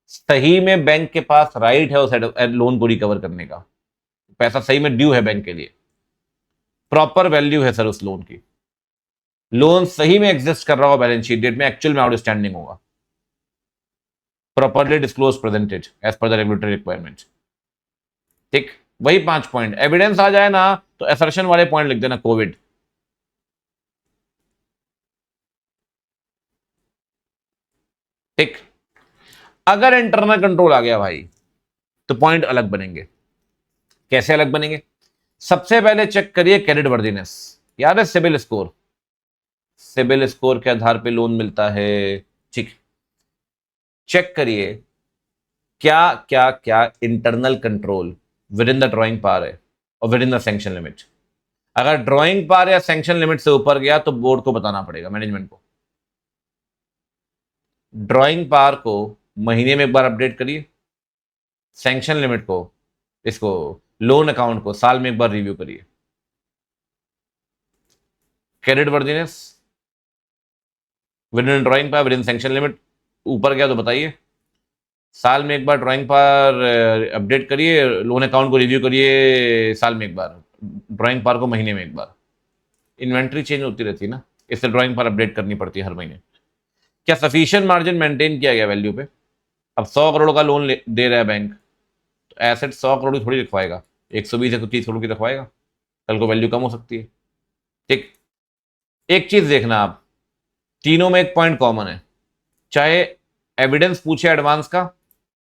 सही में बैंक के पास राइट है उस लोन को रिकवर करने का, पैसा सही में ड्यू है बैंक के लिए, प्रॉपर वैल्यू है सर उस लोन की, लोन सही में एग्जिस्ट कर रहा हो बैलेंस शीट डेट में, एक्चुअल में आउटस्टैंडिंग होगा, properly disclose presented as per the regulatory requirement. ठीक, वही 5 पॉइंट। एविडेंस आ जाए ना तो असर्शन वाले पॉइंट लिख देना, कोविड। ठीक, अगर इंटरनल कंट्रोल आ गया भाई तो पॉइंट अलग बनेंगे। कैसे अलग बनेंगे? सबसे पहले चेक करिए क्रेडिट वर्दीनेस, याद है सिबिल स्कोर, सिबिल स्कोर के आधार पे लोन मिलता है। ठीक, चेक करिए क्या क्या क्या internal control with in the drawing power है और with in the sanction limit. अगर ड्रॉइंग पावर या सैंक्शन लिमिट से ऊपर गया तो बोर्ड को बताना पड़ेगा, मैनेजमेंट को। ड्रॉइंग पावर को महीने में एक बार अपडेट करिए, सैंक्शन लिमिट को, इसको लोन अकाउंट को साल में एक बार रिव्यू करिए। Credit worthiness with in drawing पर, विद इन सैंक्शन लिमिट ऊपर गया तो बताइए। साल में एक बार ड्राइंग पर अपडेट करिए, लोन अकाउंट को रिव्यू करिए साल में एक बार, ड्राइंग पर को महीने में एक बार। इन्वेंट्री चेंज होती रहती है ना, इससे ड्राइंग पर अपडेट करनी पड़ती है हर महीने। क्या सफिशिएंट मार्जिन मेंटेन किया गया वैल्यू पे? अब 100 करोड़ का लोन दे रहा है बैंक, तो एसेट 100 करोड़ की थोड़ी रखवाएगा, 120 130 करोड़ की रखवाएगा, कल को वैल्यू कम हो सकती है। ठीक, एक चीज देखना आप, तीनों में एक पॉइंट कॉमन है, चाहे एविडेंस पूछे एडवांस का,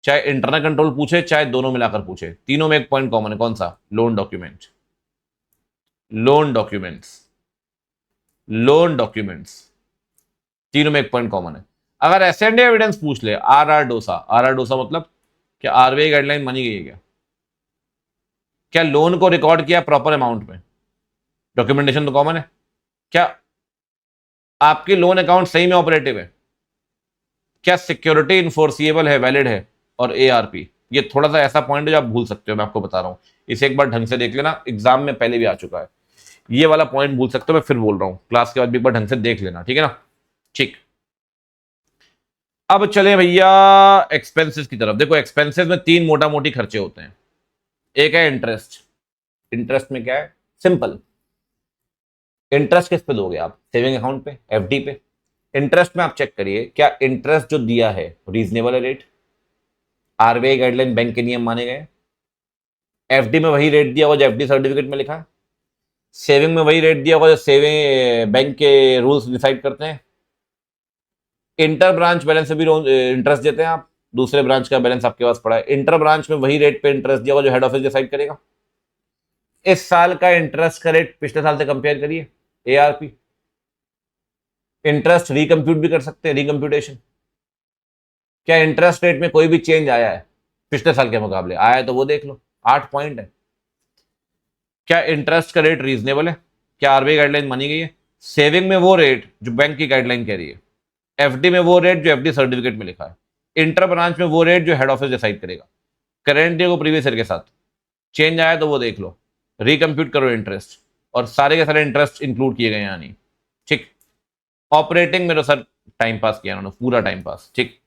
चाहे इंटरनल कंट्रोल पूछे, चाहे दोनों मिलाकर पूछे, तीनों में एक पॉइंट कॉमन है। कौन सा? Loan document. Loan documents, loan documents, तीनों में एक पॉइंट कॉमन है। अगर एसेंड एविडेंस पूछ ले, आर डोसा, आर डोसा मतलब क्या आरबीआई गाइडलाइन मानी गई है क्या? क्या लोन को रिकॉर्ड किया प्रॉपर अमाउंट में? डॉक्यूमेंटेशन तो कॉमन है। क्या आपके लोन अकाउंट सही में ऑपरेटिव है? क्या सिक्योरिटी इन्फोर्सिएबल है, वैलिड है? और एआरपी, ये थोड़ा सा ऐसा पॉइंट है जो आप भूल सकते हो, मैं आपको बता रहा हूं, इसे एक बार ढंग से देख लेना, एग्जाम में पहले भी आ चुका है। ये वाला पॉइंट भूल सकते हो, मैं फिर बोल रहा हूं, क्लास के बाद भी एक बार ढंग से देख लेना, ठीक है ना? ठीक, अब चले भैया एक्सपेंसेस की तरफ। देखो एक्सपेंसेस में तीन मोटा मोटी खर्चे होते हैं। एक है इंटरेस्ट। इंटरेस्ट में क्या है? सिंपल, इंटरेस्ट किस पे दोगे आप? सेविंग अकाउंट पे, एफडी पे। इंटरेस्ट में आप चेक करिए, क्या इंटरेस्ट जो दिया है रीजनेबल है रेट? आरबीआई गाइडलाइन, बैंक के नियम माने गए। एफडी में वही रेट दिया हुआ जो एफडी सर्टिफिकेट में लिखा है। सेविंग में वही रेट दिया हुआ जो सेविंग बैंक के रूल्स डिसाइड करते हैं। इंटर ब्रांच बैलेंस से भी इंटरेस्ट देते हैं आप, दूसरे ब्रांच का बैलेंस आपके पास पड़ा है, इंटर ब्रांच में वही रेट पे इंटरेस्ट दिया होगा जो हेड ऑफिस डिसाइड करेगा। इस साल का इंटरेस्ट का रेट पिछले साल से कंपेयर करिए, एआरपी। इंटरेस्ट रिकम्प्यूट भी कर सकते हैं, रिकम्प्यूटेशन। क्या इंटरेस्ट रेट में कोई भी चेंज आया है पिछले साल के मुकाबले? आया है तो वो देख लो, 8 पॉइंट है। क्या इंटरेस्ट का रेट रीजनेबल है? क्या आरबीआई गाइडलाइन मानी गई है? सेविंग में वो रेट जो बैंक की गाइडलाइन कह रही है, एफडी में वो रेट जो एफडी सर्टिफिकेट में लिखा है, इंटर ब्रांच में वो रेट जो हेड ऑफिस डिसाइड करेगा। करेंट ईयर को प्रीवियस ईयर के साथ चेंज आया तो वो देख लो, रिकम्प्यूट करो इंटरेस्ट, और सारे के सारे इंटरेस्ट इंक्लूड किए गए यानी। ठीक, ऑपरेटिंग में तो सर टाइम पास किया उन्होंने, पूरा टाइम पास। ठीक,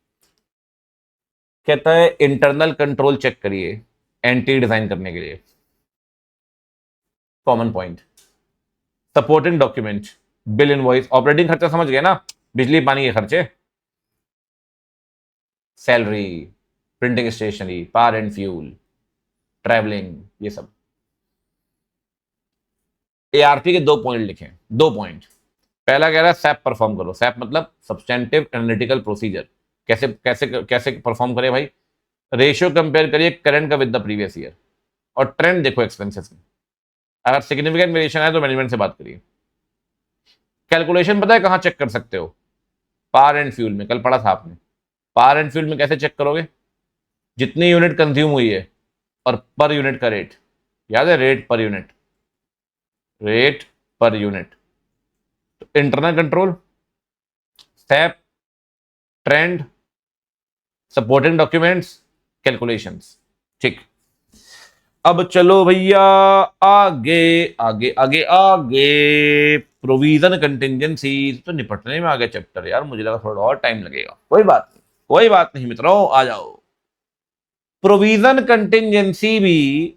कहता है इंटरनल कंट्रोल चेक करिए एंटी डिजाइन करने के लिए, common point. Supporting document, bill invoice, operating खर्चा समझ गए ना, बिजली पानी के खर्चे, salary, printing stationery, power and fuel, travelling, ये सब। एआरपी के 2 पॉइंट लिखे, 2 पॉइंट। पहला कह रहा है सैप परफॉर्म करो। सैप मतलब सब्सटेंटिव एनालिटिकल प्रोसीजर। कैसे कैसे कैसे परफॉर्म करे भाई? रेशियो कंपेयर करिए करंट का विद द प्रीवियस ईयर, और ट्रेंड देखो एक्सपेंसेस में। अगर सिग्निफिकेंट वेरिएशन है तो मैनेजमेंट से बात करिए। कैलकुलेशन पता है कहां चेक कर सकते हो? पावर एंड फ्यूल में, कल पढ़ा था आपने। पावर एंड फ्यूल में कैसे चेक करोगे? जितनी यूनिट कंज्यूम हुई है और पर यूनिट का रेट, याद है? Rate per unit, rate per unit. तो internal control, SAP, trend, supporting documents, calculations. ठीक, अब चलो भैया आगे आगे आगे आगे। प्रोविजन कंटिंजेंसी तो निपटने में आगे चैप्टर यार, मुझे लगा थोड़ा और टाइम लगेगा। कोई बात नहीं, कोई बात नहीं मित्रों, आ जाओ। प्रोविजन कंटिंजेंसी भी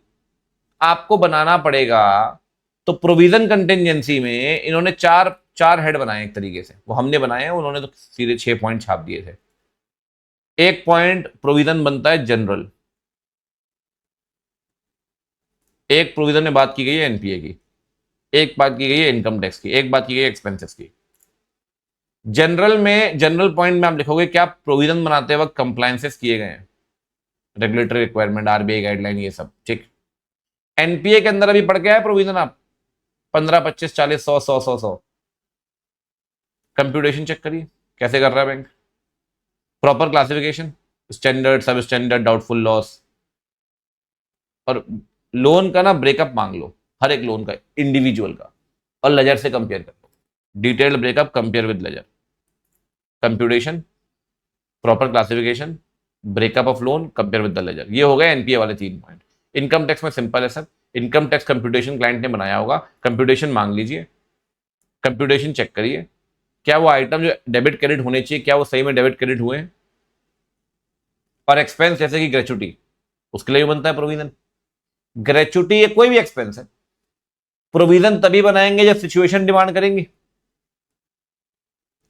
आपको बनाना पड़ेगा। तो प्रोविजन कंटिंजेंसी में इन्होंने चार चार हेड बनाए एक तरीके से, वो हमने बनाए हैं, उन्होंने तो सीधे 6 पॉइंट छाप दिए थे। एक पॉइंट प्रोविजन बनता है जनरल, एक प्रोविजन में बात की गई है एनपीए की, एक बात की गई है इनकम टैक्स की, एक बात की गई है एक्सपेंसेस की। जनरल में, जनरल पॉइंट में आप लिखोगे क्या प्रोविजन बनाते वक्त कंप्लायंसेस किए गए हैं, रेगुलेटरी रिक्वायरमेंट, आरबीआई गाइडलाइन, ये सब। ठीक, एनपीए के अंदर अभी पढ़ के आए प्रोविजन आप, 15, 25, 40, 100, 100, 100, 100। कंप्यूटेशन चेक करिए कैसे कर रहा है बैंक। प्रॉपर क्लासिफिकेशन, स्टैंडर्ड, सब स्टैंडर्ड, डाउटफुल लॉस। और लोन का ना ब्रेकअप मांग लो, हर एक लोन का इंडिविजुअल का, और लेजर से कंपेयर कर लो। Detailed breakup compare with ledger. Computation, proper classification, breakup of loan compare with the ledger. ये हो गए एनपीए वाले 3 पॉइंट। इनकम टैक्स में सिंपल है sir, income tax computation client ने बनाया होगा, कंप्यूटेशन मांग लीजिए, कंप्यूटेशन चेक करिए क्या वो आइटम जो डेबिट क्रेडिट होने चाहिए क्या वो सही में डेबिट क्रेडिट हुए हैं। और एक्सपेंस जैसे कि ग्रेचुटी, उसके लिए भी बनता है प्रोविजन। ग्रेचुटी ये कोई भी एक्सपेंस है, प्रोविजन तभी बनाएंगे जब सिचुएशन डिमांड करेंगे।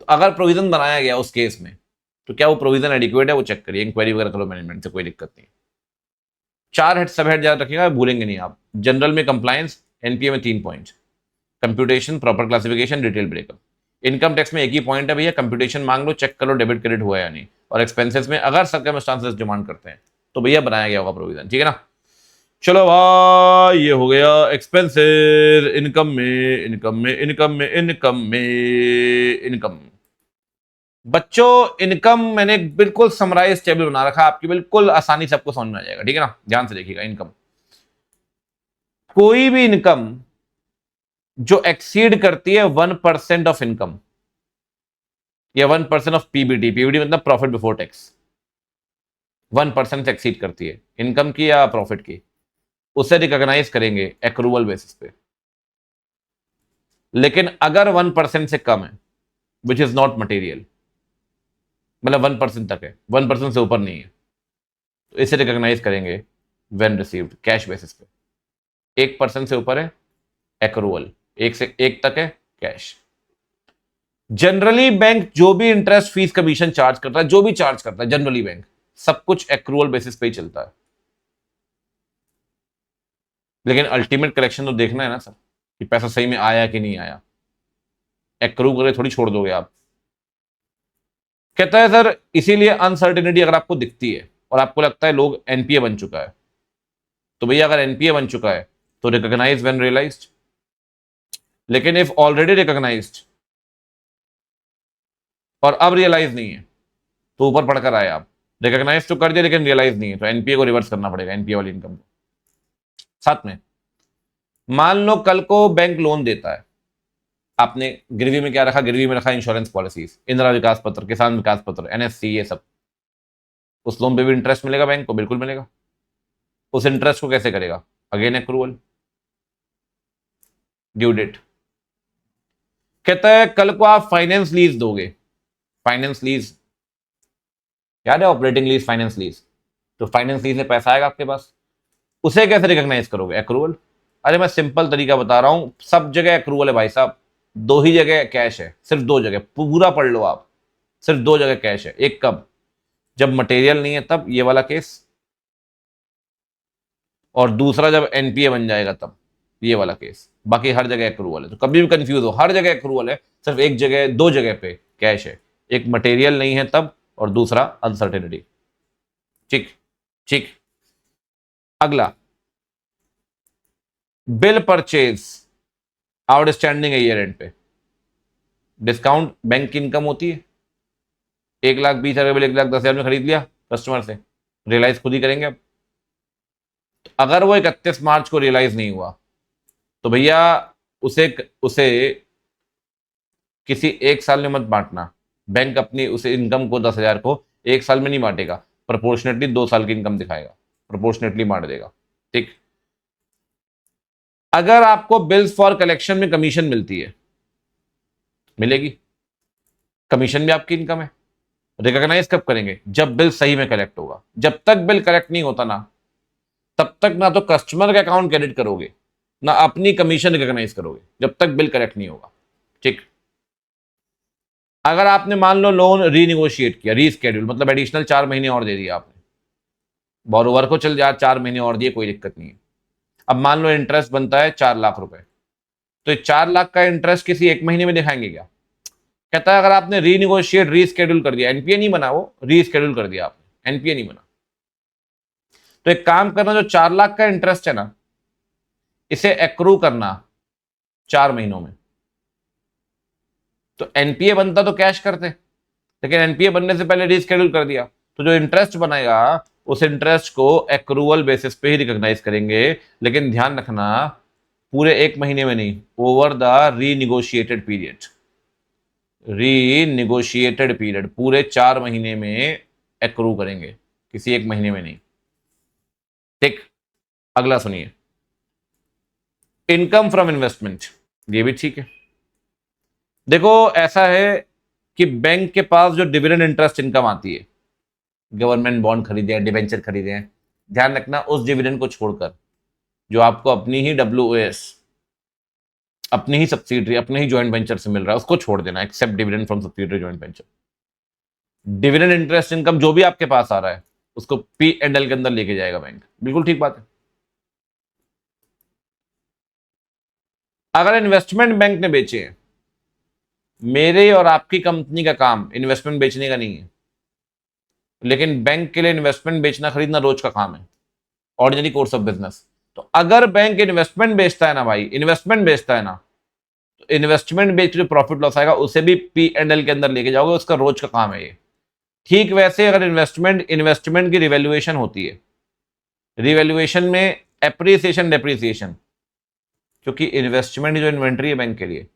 तो अगर प्रोविजन बनाया गया उस केस में तो क्या वो प्रोविजन एडिक्वेट है, वो चेक करिए, इंक्वायरी वगैरह करो मैनेजमेंट से, कोई दिक्कत नहीं। 4 हेड सब हेड याद रखिएगा, भूलेंगे नहीं आप। जनरल में कंप्लायंस, एनपीए में 3 point, computation, proper classification, detail breakup. Income tax में एक ही पॉइंट है भैया, कंप्यूटेशन मांग लो, चेक करो डेबिट क्रेडिट हुआ या नहीं। और एक्सपेंसेस में अगर सर्कमस्टांसेस डिमांड करते हैं तो भैया बनाया गया होगा प्रोविजन, ठीक है ना। चलो भाई ये हो गया एक्सपेंसेस, इनकम में इनकम में इनकम में इनकम में इनकम। बच्चों इनकम मैंने बिल्कुल समराइज टेबल बना रखा, आपकी बिल्कुल आसानी से आपको समझ में आ जाएगा, ठीक है ना। ध्यान से देखिएगा, इनकम, कोई भी इनकम जो एक्सीड करती है 1% ऑफ इनकम या 1% ऑफ पीबीटी, पीबीटी मतलब प्रॉफिट बिफोर टैक्स, 1% से एक्सीड करती है इनकम की या प्रॉफिट की, उसे रिकॉग्नाइज करेंगे एक्रूवल बेसिस पे। लेकिन अगर 1% से कम है, विच इज नॉट मटेरियल, मतलब 1% तक है, 1% से ऊपर नहीं है, तो इसे रिकॉग्नाइज करेंगे व्हेन रिसीव्ड कैश बेसिस पे। 1% से ऊपर है एक्रूवल, 1 तक है कैश। जनरली बैंक जो भी इंटरेस्ट फीस कमीशन चार्ज करता है, जो भी चार्ज करता है जनरली बैंक, सब कुछ एक्रूवल बेसिस पे ही चलता है। लेकिन अल्टीमेट कलेक्शन तो देखना है ना सर कि पैसा सही में आया कि नहीं आया, एक्रू करके थोड़ी छोड़ दोगे आप। कहता है सर इसीलिए अनसर्टेनिटी अगर आपको दिखती है और आपको लगता है लोग एनपीए बन चुका है, तो भैया अगर एनपीए बन चुका है तो रिकॉग्नाइज व्हेन रियलाइज्ड। लेकिन इफ ऑलरेडी रिकॉग्नाइज्ड और अब रियलाइज नहीं है तो ऊपर पढ़कर आए आप, रिकॉग्नाइज तो कर दिया लेकिन रियलाइज नहीं है, तो एनपीए को रिवर्स करना पड़ेगा, एनपीए वाली इनकम को। साथ में मान लो कल को बैंक लोन देता है, आपने गिरवी में क्या रखा, गिरवी में रखा इंश्योरेंस पॉलिसीज, इंदिरा विकास पत्र, किसान विकास पत्र, एनएससी, ये सब। उस लोन पे भी इंटरेस्ट मिलेगा बैंक को, बिल्कुल मिलेगा। उस इंटरेस्ट को कैसे करेगा, अगेन एक्रूवल, ड्यू डेट। कहता है कल को आप फाइनेंस लीज दोगे, फाइनेंस लीज याद है, ऑपरेटिंग लीज, फाइनेंस लीज, तो फाइनेंस लीज में पैसा आएगा आपके पास, उसे कैसे रिकॉग्नाइज करोगे, एक्रूवल। अरे मैं सिंपल तरीका बता रहा हूं, सब जगह एक्रूवल है भाई साहब, 2 ही जगह कैश है, सिर्फ 2 जगह, पूरा पढ़ लो आप, सिर्फ 2 जगह कैश है। एक कब, जब मटेरियल नहीं है तब, ये वाला केस, और दूसरा जब एनपीए बन जाएगा तब, ये वाला केस। बाकी हर जगह एक्रूवल है, तो कभी भी कंफ्यूज हो, हर जगह एक्रूवल है, सिर्फ एक जगह, 2 जगह पे कैश है, एक मटेरियल नहीं है तब और दूसरा अनसर्टेनिटी। ठीक ठीक। अगला, बिल परचेज आउटस्टैंडिंग है ईयर एंड पे, डिस्काउंट बैंक की इनकम होती है। 1,20,000 बिल 1,10,000 में खरीद लिया कस्टमर से, रियलाइज खुद ही करेंगे अब। तो अगर वो 31 मार्च को रियलाइज नहीं हुआ तो भैया उसे उसे किसी एक साल में मत बांटना, बैंक अपनी उस इनकम को 10,000 को एक साल में नहीं बांटेगा, प्रोपोर्शनेटली 2 साल की इनकम दिखाएगा, प्रोपोर्शनेटली बांट देगा। ठीक। अगर आपको बिल्स फॉर कलेक्शन में कमीशन मिलती है, मिलेगी, कमीशन भी आपकी इनकम है, रिकॉग्नाइज कब करेंगे, जब बिल सही में कलेक्ट होगा। जब तक बिल कलेक्ट नहीं होता ना, तब तक ना तो कस्टमर का अकाउंट क्रेडिट करोगे ना अपनी कमीशन रिकॉग्नाइज करोगे, जब तक बिल कलेक्ट नहीं होगा। ठीक। अगर आपने मान लो लोन रीनिगोशिएट किया, रीस्केड्यूल मतलब एडिशनल 4 महीने और दे दिया आपने, बोरोवर को चल जा 4 महीने और दिए, कोई दिक्कत नहीं है। अब मान लो इंटरेस्ट बनता है 4 लाख रुपए, तो 4 लाख का इंटरेस्ट किसी एक महीने में दिखाएंगे क्या। कहता है अगर आपने रीनिगोशिएट, रीस्केड्यूल कर दिया, एनपीए नहीं बना, वो रीस्केड्यूल कर दिया आपने, एनपीए नहीं बना, तो एक काम करना, जो 4 लाख का इंटरेस्ट है ना, इसे एक्रू करना 4 महीनों में। तो एनपीए बनता तो कैश करते, लेकिन एनपीए बनने से पहले रीस्केड्यूल कर दिया, तो जो इंटरेस्ट बनेगा उस इंटरेस्ट को एक्रूवल बेसिस पे ही रिकॉग्नाइज करेंगे। लेकिन ध्यान रखना, पूरे 1 महीने में नहीं, ओवर द रीनिगोशिएटेड पीरियड, रीनिगोशिएटेड पीरियड पूरे 4 महीने में एक्रू करेंगे किसी एक महीने में नहीं। ठीक, अगला सुनिए, इनकम फ्रॉम इन्वेस्टमेंट, ये भी ठीक है। देखो ऐसा है कि बैंक के पास जो डिविडेंड इंटरेस्ट इनकम आती है, गवर्नमेंट बॉन्ड खरीदे हैं, डिवेंचर खरीदे हैं, ध्यान रखना उस डिविडेंड को छोड़कर जो आपको अपनी ही WOS, अपनी ही सब्सिडरी, अपने ही ज्वाइंट वेंचर से मिल रहा है, उसको छोड़ देना, except dividend from subsidiary joint venture. Dividend interest income जो भी आपके पास आ रहा है उसको P&L के अंदर लेके जाएगा बैंक। बिल्कुल ठीक बात है। अगर इन्वेस्टमेंट बैंक ने बेचे हैं, मेरे और आपकी कंपनी का काम इन्वेस्टमेंट बेचने का नहीं है, लेकिन बैंक के लिए इन्वेस्टमेंट बेचना खरीदना रोज का काम है, ऑर्डिनरी कोर्स ऑफ बिजनेस। तो अगर बैंक इन्वेस्टमेंट बेचता है ना भाई, इन्वेस्टमेंट बेचता है ना, तो इन्वेस्टमेंट बेच के जो प्रॉफिट लॉस आएगा उसे भी P&L के अंदर लेके जाओगे, उसका रोज का काम है ये। ठीक वैसे अगर इन्वेस्टमेंट की रिवैल्यूएशन होती है, रिवैल्यूएशन में एप्रिसिएशन डेप्रिसिएशन, क्योंकि इन्वेस्टमेंट जो इन्वेंट्री है बैंक के लिए,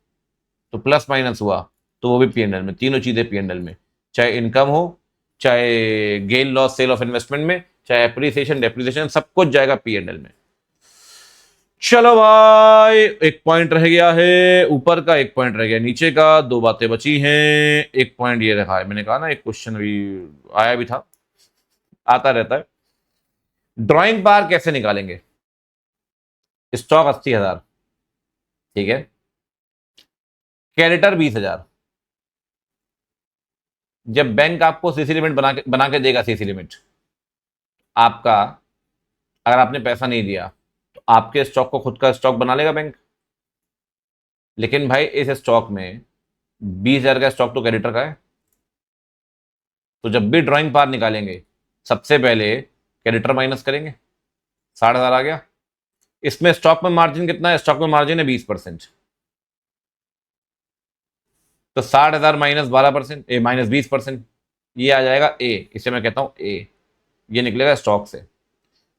तो प्लस माइनस हुआ तो वो भी P&L में, तीनों चीजें P&L में, चाहे इनकम हो, चाहे gain loss sale of investment में, चाहे एप्रिसिएशन डेप्रिसिएशन, सब कुछ जाएगा P&L में। चलो भाई, एक पॉइंट रह गया है ऊपर का, एक पॉइंट रह गया नीचे का, दो बातें बची हैं। एक पॉइंट ये रखा है, मैंने कहा ना एक क्वेश्चन अभी आया भी था, आता रहता है। ड्राइंग पार कैसे निकालेंगे? स्टॉक 80,000, ठीक है, क्रेडिटर 20,000। जब बैंक आपको सीसी लिमिट बना के देगा, सीसी लिमिट आपका, अगर आपने पैसा नहीं दिया तो आपके स्टॉक को खुद का स्टॉक बना लेगा बैंक। लेकिन भाई इस स्टॉक में 20,000 का स्टॉक तो क्रेडिटर का है, तो जब भी ड्राइंग पार निकालेंगे सबसे पहले क्रेडिटर माइनस करेंगे, 60,000 आ गया। इसमें स्टॉक में मार्जिन कितना है? स्टॉक में मार्जिन है 20%, तो 60,000 माइनस 12%, ए माइनस 20%, ये आ जाएगा ए, इसे मैं कहता हूं ए, ये निकलेगा स्टॉक से।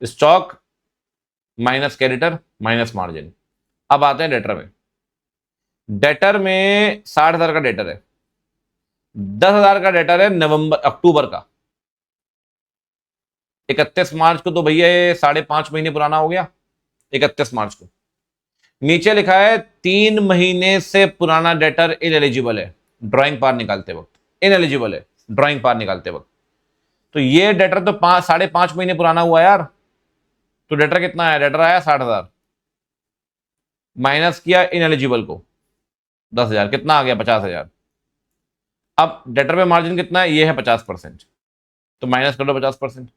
Stock minus creditor minus margin. अब आते हैं डेटर में। डेटर में 60,000 का डेटर है, 10,000 का डेटर है अक्टूबर का, 31 मार्च को तो भैया ये 5.5 महीने पुराना हो गया, 31 मार्च को। नीचे लिखा है 3 महीने से पुराना डेटर इनएलिजिबल है ड्राइंग पार निकालते वक्त, इनएलिजिबल है ड्राइंग पार निकालते वक्त। तो ये डेटर तो 5.5 महीने पुराना हुआ यार, तो डेटर कितना आया? डेटर आया 60,000, माइनस किया इनएलिजिबल को 10,000, कितना आ गया? 50,000। अब डेटर पे मार्जिन कितना है? ये है 50%, तो माइनस कर दो 50%,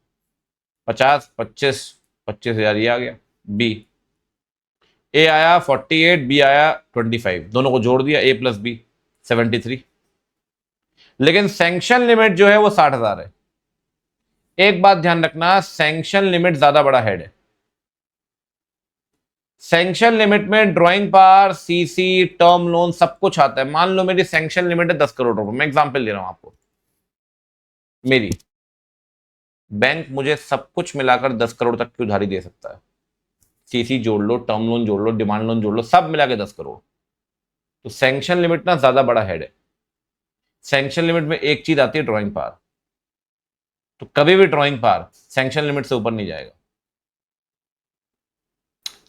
50, 25, 25,000 ये आ गया। बी, ए आया 48, बी आया 25, दोनों को जोड़ दिया, ए प्लस बी 73। लेकिन सैंक्शन लिमिट जो है वो 60,000 है। एक बात ध्यान रखना, सैंक्शन लिमिट ज्यादा बड़ा हेड है। सैंक्शन लिमिट में ड्राइंग पार, सीसी, टर्म लोन सब कुछ आता है। मान लो मेरी सैंक्शन लिमिट है 10 करोड़ रुपए, मैं एग्जांपल दे रहा हूं आपको, मेरी बैंक मुझे सब कुछ मिलाकर 10 करोड़ तक की उधारी दे सकता है। सीसी जोड़ लो, टर्म लोन जोड़ लो, डिमांड लोन जोड़ लो, सब मिला के 10 करोड़। तो सैंक्शन लिमिट ना ज्यादा बड़ा हेड है। सैंक्शन लिमिट में एक चीज आती है, ड्राइंग पार। तो कभी भी ड्राइंग पार सैंक्शन लिमिट से ऊपर नहीं जाएगा।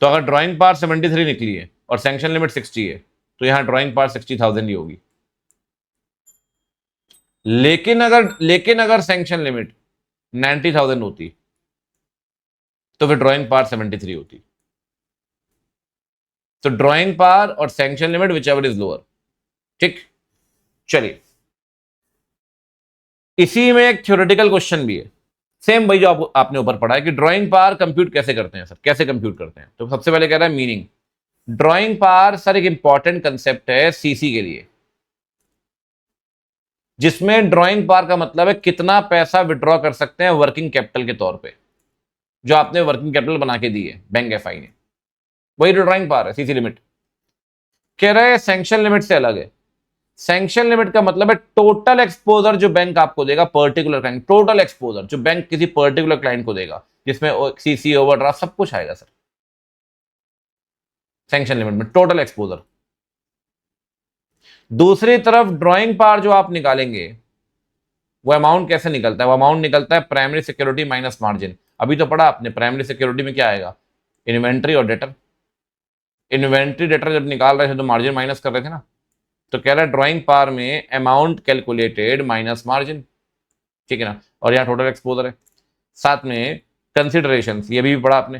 तो अगर ड्राइंग पार 73 निकली है और सैंक्शन लिमिट 60 है, तो यहां ड्राइंग पार 60,000 ही होगी। लेकिन अगर सैंक्शन लिमिट 90,000 होती तो फिर ड्राइंग पार 73 होती। तो ड्राइंग पार और sanction limit which ever is lower. ठीक, चलिए इसी में एक थ्योरेटिकल क्वेश्चन भी है, सेम वही जो आपने ऊपर पढ़ा है कि ड्राइंग पार कंप्यूट कैसे करते हैं सर, कैसे कंप्यूट करते हैं। तो सबसे पहले कह रहा है मीनिंग। ड्राइंग पार सर एक इंपॉर्टेंट कंसेप्ट है सीसी के लिए, जिसमें ड्राइंग पार का मतलब है कितना पैसा विड्रॉ कर सकते हैं वर्किंग कैपिटल के तौर पे, जो आपने वर्किंग कैपिटल बना के दी है बैंक एफआई ने, वही ड्राइंग पार है, सीसी लिमिट। कह रहे हैं सैंक्शन लिमिट से अलग है। सैंक्शन लिमिट का मतलब है टोटल एक्सपोजर जो बैंक आपको देगा पर्टिकुलर क्लाइंट, टोटल एक्सपोजर जो बैंक किसी पर्टिकुलर क्लाइंट को देगा, जिसमें सीसी, ओवरड्राफ्ट सब कुछ आएगा सर सैंक्शन लिमिट में, टोटल एक्सपोजर। दूसरी तरफ ड्राइंग पार जो आप निकालेंगे वो अमाउंट कैसे निकलता है? वो अमाउंट निकलता है प्राइमरी सिक्योरिटी माइनस मार्जिन। अभी तो पढ़ा आपने, प्राइमरी सिक्योरिटी में क्या आएगा? इन्वेंट्री और डेटर। इन्वेंट्री डेटर जब निकाल रहे थे तो मार्जिन माइनस कर रहे थे ना, तो कह रहा है ड्राइंग पार में अमाउंट कैलकुलेटेड माइनस मार्जिन, ठीक है ना। और यहाँ टोटल एक्सपोजर है, साथ में कंसिडरेशन, ये भी पढ़ा आपने।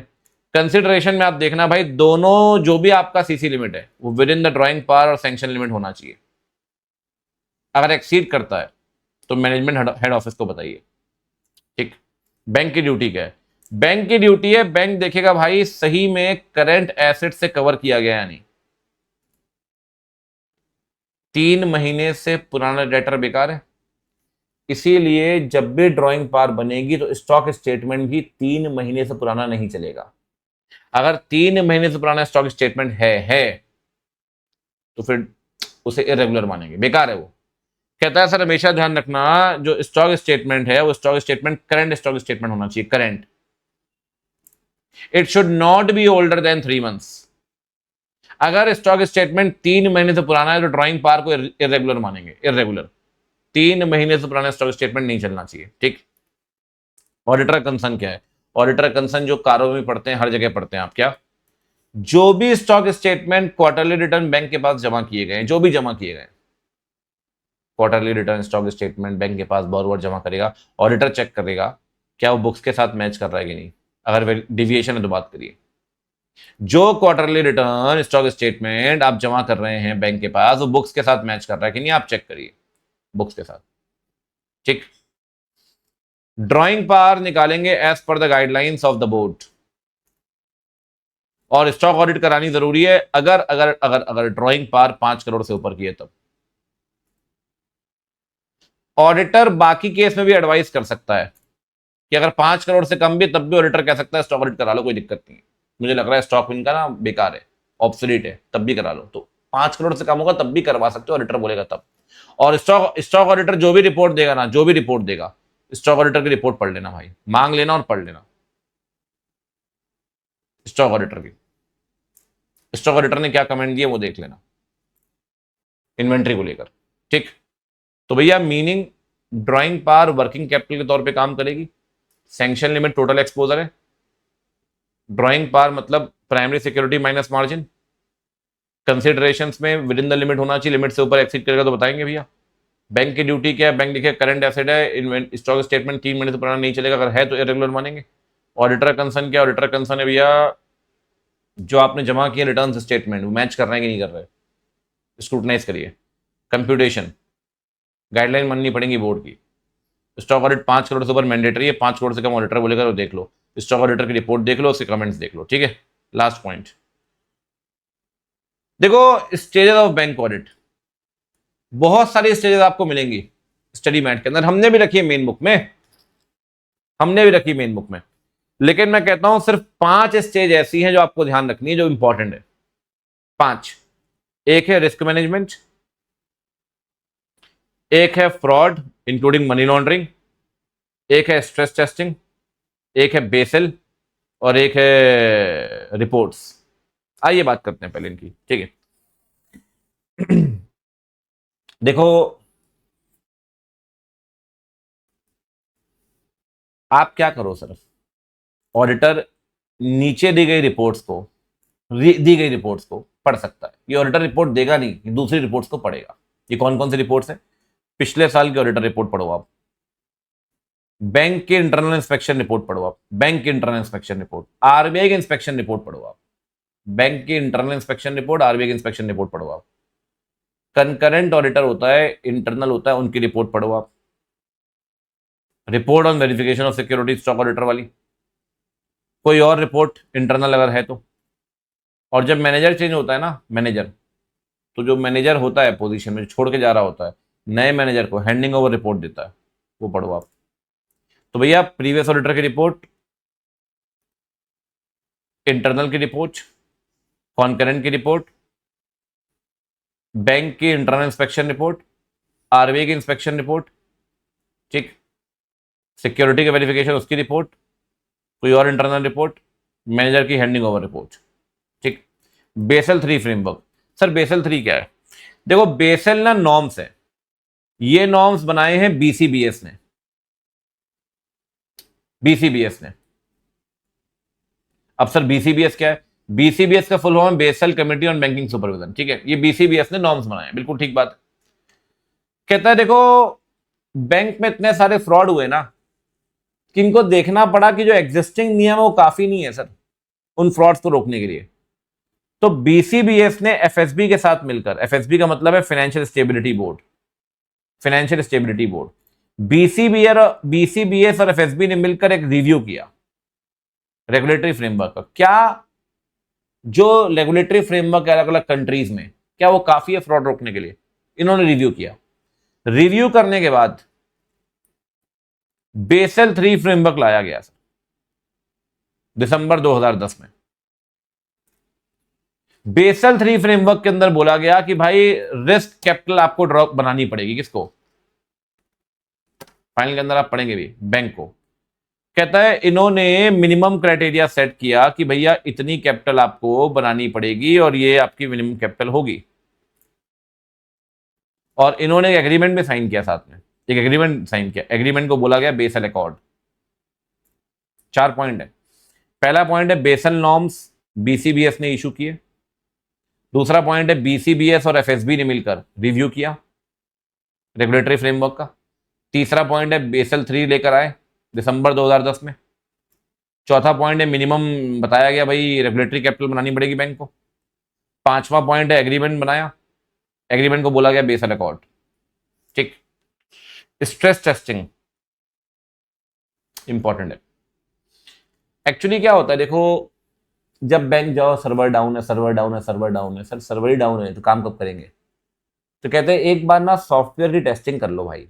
कंसिडरेशन में आप देखना भाई, दोनों जो भी आपका सीसी लिमिट है वो विद इन द ड्राइंग पार और सैंक्शन लिमिट होना चाहिए। अगर एक्सीड करता है तो मैनेजमेंट हेड ऑफिस को बताइए, ठीक। बैंक की ड्यूटी क्या है? बैंक की ड्यूटी है, बैंक देखेगा भाई सही में करंट एसेट से कवर किया गया या नहीं। 3 महीने से पुराना डेटर बेकार है, इसीलिए जब भी ड्राइंग पार बनेगी तो स्टॉक स्टेटमेंट भी 3 महीने से पुराना नहीं चलेगा। अगर 3 महीने से पुराना स्टॉक स्टेटमेंट है तो फिर उसे इरेगुलर मानेंगे, बेकार है वो। कहता है सर हमेशा ध्यान रखना, जो स्टॉक स्टेटमेंट है वो stock statement current stock statement होना चाहिए, current. It should not be older than 3 months. अगर स्टॉक स्टेटमेंट 3 महीने से पुराना है तो ड्राइंग पार को इरेगुलर मानेंगे, इरेगुलर। 3 महीने से पुराना स्टॉक स्टेटमेंट नहीं चलना चाहिए, ठीक। ऑडिटर कंसर्न क्या है? ऑडिटर कंसर्न जो कारों में पढ़ते हैं, हर जगह पढ़ते हैं आप, क्या? जो भी stock statement quarterly return bank के पास जमा किए गए, जो भी जमा किए गए, quarterly return stock statement bank के पास बोरोवर जमा करेगा, ऑडिटर चेक करेगा क्या वो बुक्स के साथ मैच कर रहा है कि नहीं। अगर डिविएशन है तो बात करिए। जो क्वार्टरली रिटर्न स्टॉक स्टेटमेंट आप जमा कर रहे हैं बैंक के पास, वो बुक्स के साथ मैच कर रहा है कि नहीं, आप चेक करिए बुक्स के साथ, ठीक। ड्राइंग पार निकालेंगे as per the guidelines of the board, और स्टॉक ऑडिट करानी जरूरी है अगर अगर अगर अगर ड्राइंग पार 5 करोड़ से ऊपर की है तब। ऑडिटर बाकी केस में भी एडवाइस कर सकता है कि अगर 5 करोड़ से कम भी, तब भी ऑडिटर कह सकता है स्टॉक ऑडिट करा लो, कोई दिक्कत नहीं है, मुझे लग रहा है स्टॉक इनका ना बेकार है, ऑब्सोलीट है, तब भी करा लो। तो 5 करोड़ से कम होगा तब भी करवा सकते हो, ऑडिटर बोलेगा तब। और स्टॉक ऑडिटर जो भी रिपोर्ट देगा ना, जो भी रिपोर्ट देगा, स्टॉक ऑडिटर की रिपोर्ट पढ़ लेना भाई, मांग लेना और पढ़ लेना स्टॉक ऑडिटर की। स्टॉक ऑडिटर ने क्या कमेंट दिया वो देख लेना इन्वेंट्री को लेकर, ठीक। तो भैया मीनिंग, ड्राइंग पार वर्किंग कैपिटल के तौर पे काम करेगी, सैंक्शन लिमिट टोटल एक्सपोजर है, ड्राइंग पार मतलब primary security minus margin, considerations में विद इन द लिमिट होना चाहिए, लिमिट से ऊपर एक्सीड करेगा तो बताएंगे भैया। बैंक की ड्यूटी क्या है? बैंक देखिए करंट एसेट है, स्टॉक स्टेटमेंट 3 महीने से पुराना नहीं चलेगा, अगर है तो इरेगुलर मानेंगे। ऑडिटर कंसर्न क्या? ऑडिटर कंसर्न है भैया जो आपने जमा किया रिटर्न स्टेटमेंट वो मैच कर रहे हैं कि नहीं कर रहे, स्क्रूटनाइज करिए। कंप्यूटेशन गाइडलाइन माननी पड़ेगी बोर्ड की। स्टॉक ऑडिट 5 करोड़ से ऊपर मैंडेटरी है, 5 करोड़ से कम ऑडिटर बोलेगा तो देख लो, स्टॉक ऑडिटर की रिपोर्ट देख लो, उसके कमेंट्स देख लो, ठीक है। लास्ट पॉइंट देखो, स्टेजेस ऑफ बैंक ऑडिट, बहुत सारी स्टेजेस आपको मिलेंगी स्टडी मैट के अंदर, हमने भी रखी है मेन बुक में, हमने भी रखी मेन बुक में, लेकिन मैं कहता हूं सिर्फ 5 स्टेज ऐसी हैं जो आपको ध्यान रखनी है, जो इंपॉर्टेंट है। 5, एक है रिस्क मैनेजमेंट, एक है फ्रॉड इंक्लूडिंग मनी लॉन्ड्रिंग, एक है स्ट्रेस टेस्टिंग, एक है बेसल, और एक है रिपोर्ट्स। आइए बात करते हैं पहले इनकी, ठीक है। देखो आप क्या करो, सिर्फ ऑडिटर नीचे दी गई रिपोर्ट्स को, दी गई रिपोर्ट्स को पढ़ सकता है। ये ऑडिटर रिपोर्ट देगा नहीं, ये दूसरी रिपोर्ट्स को पढ़ेगा। ये कौन कौन सी रिपोर्ट्स हैं? पिछले साल की ऑडिटर रिपोर्ट पढ़ो आप, बैंक की इंटरनल इंस्पेक्शन रिपोर्ट पढ़ो आप, बैंक की इंटरनल इंस्पेक्शन रिपोर्ट, आरबीआई की इंस्पेक्शन रिपोर्ट पढ़ो आप, बैंक की इंटरनल इंस्पेक्शन रिपोर्ट, आरबीआई की इंस्पेक्शन रिपोर्ट पढ़ो आप। कंकरेंट ऑडिटर होता है, इंटरनल होता है, उनकी रिपोर्ट पढ़ो आप। Report on verification of security stock auditor वाली, कोई और रिपोर्ट इंटरनल अगर है तो। और जब मैनेजर चेंज होता है ना, मैनेजर, तो जो मैनेजर होता है पोजीशन में, जो छोड़ के जा रहा होता है, नए मैनेजर को हैंडिंग ओवर रिपोर्ट देता है, वो पढ़ो आप। तो भैया प्रीवियस ऑडिटर की रिपोर्ट, इंटरनल की रिपोर्ट, कॉन्करेंट की रिपोर्ट, बैंक की इंटरनल इंस्पेक्शन रिपोर्ट, आरबीआई की इंस्पेक्शन रिपोर्ट, ठीक, सिक्योरिटी का वेरिफिकेशन उसकी रिपोर्ट, कोई और इंटरनल रिपोर्ट, मैनेजर की हैंडिंग ओवर रिपोर्ट, ठीक। बेसल 3 फ्रेमवर्क, सर बेसल 3 क्या है? देखो बेसल ना नॉर्म्स है, ये नॉर्म्स बनाए हैं बीसीबीएस ने, बीसीबीएस ने। अब सर बीसीबीएस क्या है? बीसीबीएस का फुल फॉर्म है basal committee on banking supervision, ठीक है। ये बीसीबीएस ने नॉर्म्स बनाए, बिल्कुल ठीक बात। कहता है देखो बैंक में इतने सारे फ्रॉड हुए ना कि इनको देखना पड़ा कि जो एग्जिस्टिंग नियम है वो काफी नहीं है सर उन फ्रॉड्स को रोकने के लिए। तो बीसीबीएस ने एफएसबी के साथ मिलकर, एफएसबी का मतलब है financial stability board, financial stability board, BCBS और एफएसबी ने मिलकर एक रिव्यू किया रेगुलेटरी फ्रेमवर्क का। क्या जो रेगुलेटरी फ्रेमवर्क है अलग अलग कंट्रीज में, क्या वो काफी है फ्रॉड रोकने के लिए? इन्होंने रिव्यू किया। रिव्यू करने के बाद बेसल 3 फ्रेमवर्क लाया गया सर दिसंबर 2010 में। बेसल 3 फ्रेमवर्क के अंदर बोला गया कि भाई रिस्क कैपिटल आपको ड्रॉप बनानी पड़ेगी। किसको? फाइनल के अंदर आप पढ़ेंगे भी, बैंक को। कहता है इन्होंने मिनिमम क्राइटेरिया सेट किया कि भैया इतनी कैपिटल आपको बनानी पड़ेगी और ये आपकी मिनिमम कैपिटल होगी। और इन्होंने एक एग्रीमेंट भी साइन किया, साथ में एक एग्रीमेंट साइन किया। एग्रीमेंट को बोला गया बेसल अकॉर्ड। 4 पॉइंट है। पहला पॉइंट है बेसल नॉर्म्स बीसीबीएस ने इशू किए। दूसरा पॉइंट है बीसीबीएस और एफएसबी ने मिलकर रिव्यू किया रेगुलेटरी फ्रेमवर्क का। तीसरा पॉइंट है बेसल 3 लेकर आए दिसंबर 2010 में। चौथा पॉइंट है मिनिमम बताया गया भाई रेगुलेटरी कैपिटल बनानी पड़ेगी बैंक को। पांचवा पॉइंट है एग्रीमेंट बनाया, एग्रीमेंट को बोला गया बेसल अकॉर्ड, ठीक। स्ट्रेस टेस्टिंग इंपॉर्टेंट है। एक्चुअली क्या होता है देखो, जब बैंक जाओ सर्वर डाउन है, सर्वर डाउन है, सर्वर डाउन है, सर सर्वर ही डाउन है तो काम कब करेंगे? तो कहते हैं एक बार ना सॉफ्टवेयर की टेस्टिंग कर लो भाई,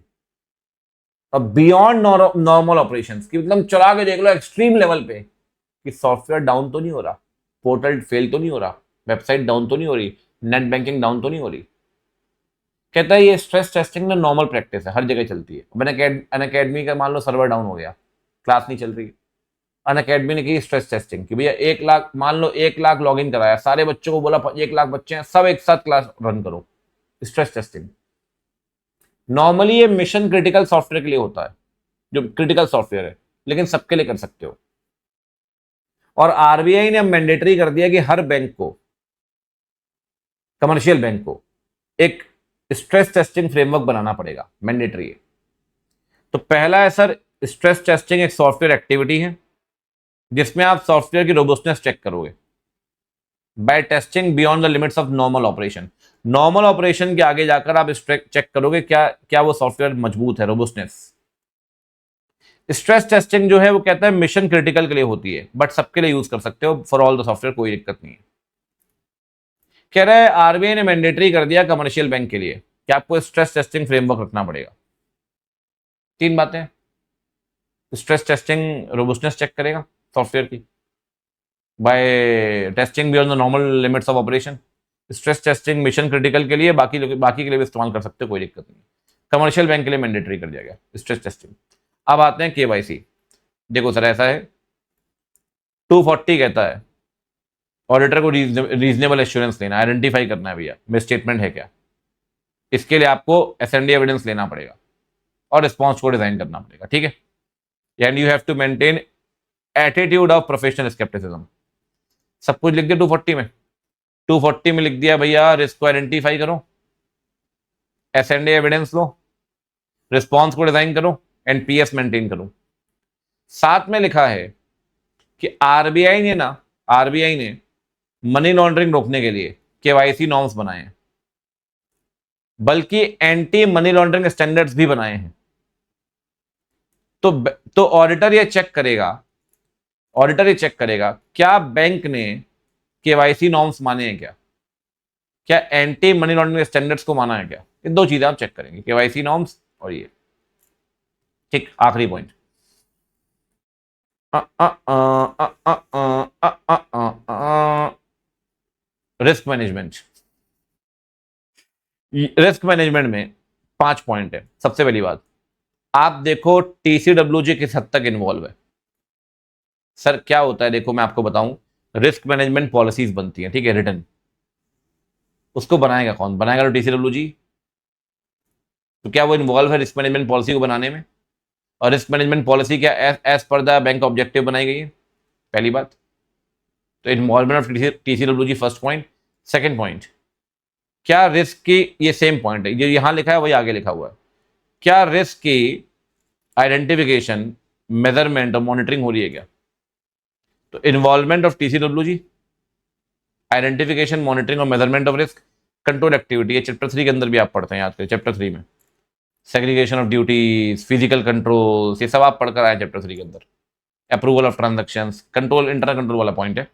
अब बियॉन्ड नॉर्मल ऑपरेशंस की, मतलब चला के देख लो एक्सट्रीम लेवल पे कि सॉफ्टवेयर डाउन तो नहीं हो रहा, पोर्टल फेल तो नहीं हो रहा, वेबसाइट डाउन तो नहीं हो रही, नेट बैंकिंग डाउन तो नहीं हो रही। कहता है ये स्ट्रेस टेस्टिंग ना नॉर्मल प्रैक्टिस है, हर जगह चलती है। अन अकेडमी का मान लो सर्वर डाउन हो गया, क्लास नहीं चल रही, अन अकेडमी ने की स्ट्रेस टेस्टिंग कि भैया 1 लाख, मान लो 1 लाख लॉग इन कराया, सारे बच्चों को बोला 1 लाख बच्चे हैं सब एक साथ क्लास रन करो, स्ट्रेस टेस्टिंग। नॉर्मली ये मिशन क्रिटिकल सॉफ्टवेयर के लिए होता है, जो क्रिटिकल सॉफ्टवेयर है, लेकिन सबके लिए कर सकते हो। और आरबीआई ने मैंडेटरी कर दिया कि हर बैंक को, कमर्शियल बैंक को एक स्ट्रेस टेस्टिंग फ्रेमवर्क बनाना पड़ेगा, मैंडेटरी है। तो पहला है सर स्ट्रेस टेस्टिंग एक सॉफ्टवेयर एक्टिविटी है जिसमें आप सॉफ्टवेयर की रोबस्टनेस चेक करोगे by testing beyond the limits of normal operation. Normal operation के आगे जाकर आप चेक करोगे क्या क्या वो सॉफ्टवेयर मजबूत है, रोबस्टनेस। स्ट्रेस टेस्टिंग जो है वो कहता है मिशन क्रिटिकल के लिए होती है, बट सबके लिए यूज कर सकते हो फॉर ऑल द सॉफ्टवेयर, कोई दिक्कत नहीं है। कह रहा है आरबीआई ने मैंडेटरी कर दिया कमर्शियल बैंक के लिए कि आपको स्ट्रेस टेस्टिंग फ्रेमवर्क रखना पड़ेगा। 3 बातें, स्ट्रेस टेस्टिंग रोबस्टनेस चेक करेगा सॉफ्टवेयर की by testing beyond the normal limits of operation. Stress testing mission critical के लिए, बाकी के लिए भी इस्तेमाल कर सकते हो, कोई दिक्कत नहीं। कमर्शियल बैंक के लिए मैंडेटरी कर दिया गया स्ट्रेस टेस्टिंग। अब आते हैं केवाईसी। देखो सर ऐसा है 240 कहता है ऑडिटर को रीजनेबल एश्योरेंस लेना, आइडेंटिफाई करना है भैया मिस स्टेटमेंट है क्या। इसके लिए आपको एसएनडी एविडेंस लेना पड़ेगा और रिस्पॉन्स को डिजाइन करना पड़ेगा, ठीक है। And you have to maintain attitude of professional scepticism. सब कुछ लिख दिया 240 में। 240 में लिख दिया भैया रिस्क को आइडेंटिफाई करो, एसएनडी एविडेंस लो, रिस्पॉन्स को डिजाइन करो, एनपीएस मेंटेन करो। साथ में लिखा है कि आरबीआई ने मनी लॉन्ड्रिंग रोकने के लिए केवाईसी नॉर्म्स बनाए हैं, बल्कि एंटी मनी लॉन्ड्रिंग स्टैंडर्ड्स भी बनाए हैं। तो ऑडिटर ये चेक करेगा क्या बैंक ने केवाईसी नॉर्म्स माने हैं, क्या एंटी मनी लॉन्ड्रिंग स्टैंडर्ड्स को माना है क्या। इन 2 चीजें आप चेक करेंगे, केवाईसी नॉर्म्स और ये, ठीक। आखिरी point risk management. Risk management में 5 पॉइंट है। सबसे पहली बात, आप देखो टीसीडब्ल्यूजी किस हद तक इन्वॉल्व है। सर क्या होता है देखो मैं आपको बताऊं, रिस्क मैनेजमेंट पॉलिसीज बनती हैं, ठीक है, रिटर्न। उसको बनाएगा कौन? बनाएगा तो टीसीडब्ल्यूजी। तो क्या वो इन्वॉल्व है रिस्क मैनेजमेंट पॉलिसी को बनाने में? और रिस्क मैनेजमेंट पॉलिसी क्या as per the bank objective बनाई गई है? पहली बात तो involvement of TCWG first point. Second point, क्या रिस्क की, ये सेम पॉइंट है, ये यहां लिखा है वही आगे लिखा हुआ है, क्या रिस्क की आइडेंटिफिकेशन, मेजरमेंट और मॉनिटरिंग हो रही है क्या? तो involvement of TCWG, identification, monitoring और measurement of risk, control activity, ये चैप्टर 3 के अंदर भी आप पढ़ते हैं, याद करें चैप्टर 3 में segregation of duties, physical controls, ये सब आप पढ़कर आए चैप्टर 3 के अंदर। Approval of transactions, control, internal control वाला पॉइंट है।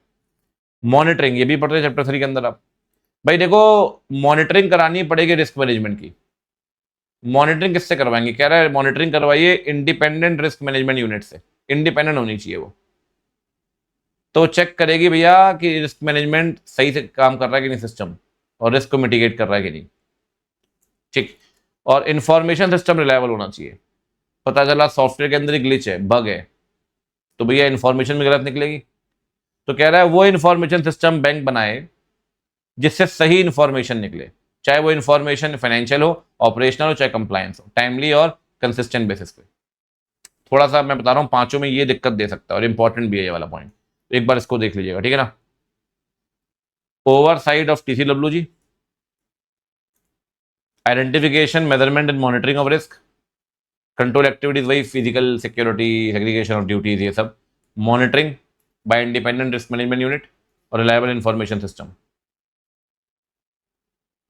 मॉनिटरिंग ये भी पढ़ते हैं चैप्टर 3 के अंदर आप। भाई देखो, मॉनिटरिंग करानी पड़ेगी रिस्क मैनेजमेंट की। मॉनिटरिंग किससे करवाएंगे? कह रहा है मॉनिटरिंग करवाइए इंडिपेंडेंट रिस्क मैनेजमेंट यूनिट से। इंडिपेंडेंट होनी चाहिए वो, तो चेक करेगी भैया कि रिस्क मैनेजमेंट सही से काम कर रहा है कि नहीं सिस्टम, और रिस्क को मिटिगेट कर रहा है कि नहीं। ठीक। और इंफॉर्मेशन सिस्टम रिलायबल होना चाहिए। पता चला सॉफ्टवेयर के अंदर ही ग्लिच है, बग है, तो भैया इंफॉर्मेशन में गलत निकलेगी। तो कह रहा है वो इंफॉर्मेशन सिस्टम बैंक बनाए जिससे सही इंफॉर्मेशन निकले, चाहे वो इंफॉर्मेशन फाइनेंशियल हो, ऑपरेशनल हो, चाहे कंप्लायंस हो, टाइमली और कंसिस्टेंट बेसिस पे। थोड़ा सा मैं बता रहा हूं, पांचों में ये दिक्कत दे सकता है और इंपॉर्टेंट भी है ये वाला पॉइंट, एक बार इसको देख लीजिएगा, ठीक है ना। Oversight of TCWG, identification, measurement and monitoring of risk, control activities वही physical security, segregation of duties, ये सब, monitoring by independent risk management unit, और रिलायबल इंफॉर्मेशन सिस्टम।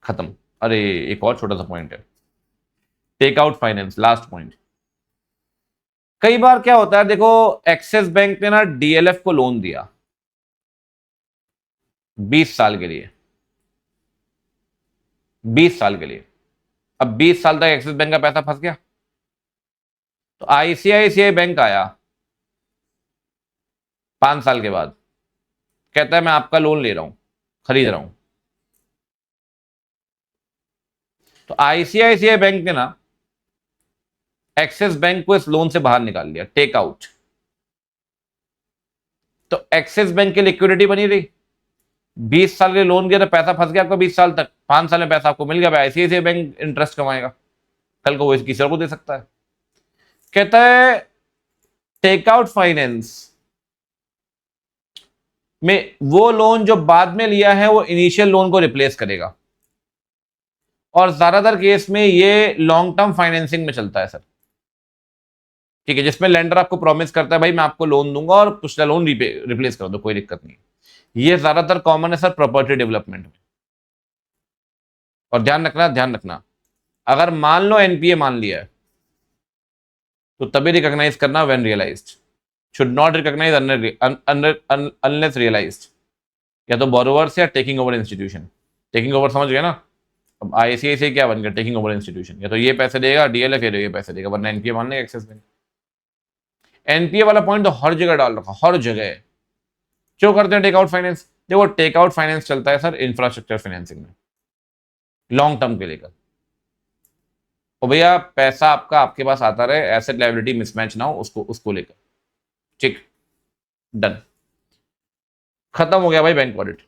खत्म। अरे एक और छोटा सा पॉइंट है, take out finance, last point. कई बार क्या होता है, देखो एक्सिस बैंक ने ना डीएलएफ को लोन दिया 20 साल के लिए, 20 साल के लिए। अब 20 साल तक एक्सिस बैंक का पैसा फंस गया, तो आईसीआईसीआई बैंक आया 5 साल के बाद, कहता है मैं आपका लोन ले रहा हूं, खरीद रहा हूं। तो आईसीआईसीआई बैंक ने ना एक्सिस बैंक को इस लोन से बाहर निकाल लिया, टेक आउट। तो एक्सिस बैंक की लिक्विडिटी बनी रही, 20 साल के लोन किया तो पैसा फंस गया आपका 20 साल तक, 5 साल में पैसा आपको मिल गया, आईसीआईसीआई बैंक इंटरेस्ट कमाएगा, कल को वो किसी और को दे सकता है। कहता है टेक आउट फाइनेंस में वो लोन जो बाद में लिया है वो इनिशियल लोन को रिप्लेस करेगा, और ज्यादातर केस में ये लॉन्ग टर्म फाइनेंसिंग में चलता है सर, ठीक है, जिसमें लेंडर आपको प्रॉमिस करता है भाई मैं आपको लोन दूंगा और पिछला लोन रिप्लेस कर दो, कोई दिक्कत नहीं। ये ज्यादातर कॉमन है सर प्रॉपर्टी डेवलपमेंट में। और ध्यान रखना, अगर मान लो एनपीए मान लिया है तो तभी रिकॉग्नाइज करना when realised, should not recognise unless realised, या तो बोरोवर्स या taking over institution. Taking over समझ गए ना, अब आईसीआईसीआई क्या बन गया, टेकिंग ओवर इंस्टीट्यूशन, या तो ये पैसे देगा डीएलएफ, या तो ये पैसे देगा, वरना एनपीए मान लेगा एक्सेस बैंक। एनपीए वाला पॉइंट तो हर जगह डाल रखा, हर जगह। क्यों करते हैं टेकआउट फाइनेंस? देखो टेकआउट फाइनेंस चलता है सर इंफ्रास्ट्रक्चर फाइनेंसिंग में, लॉन्ग टर्म के लेकर। और भैया पैसा आपका आपके पास आता रहे, एसेट लायबिलिटी मिसमैच ना हो, उसको उसको लेकर। ठीक, डन, खत्म हो गया भाई बैंक ऑडिट।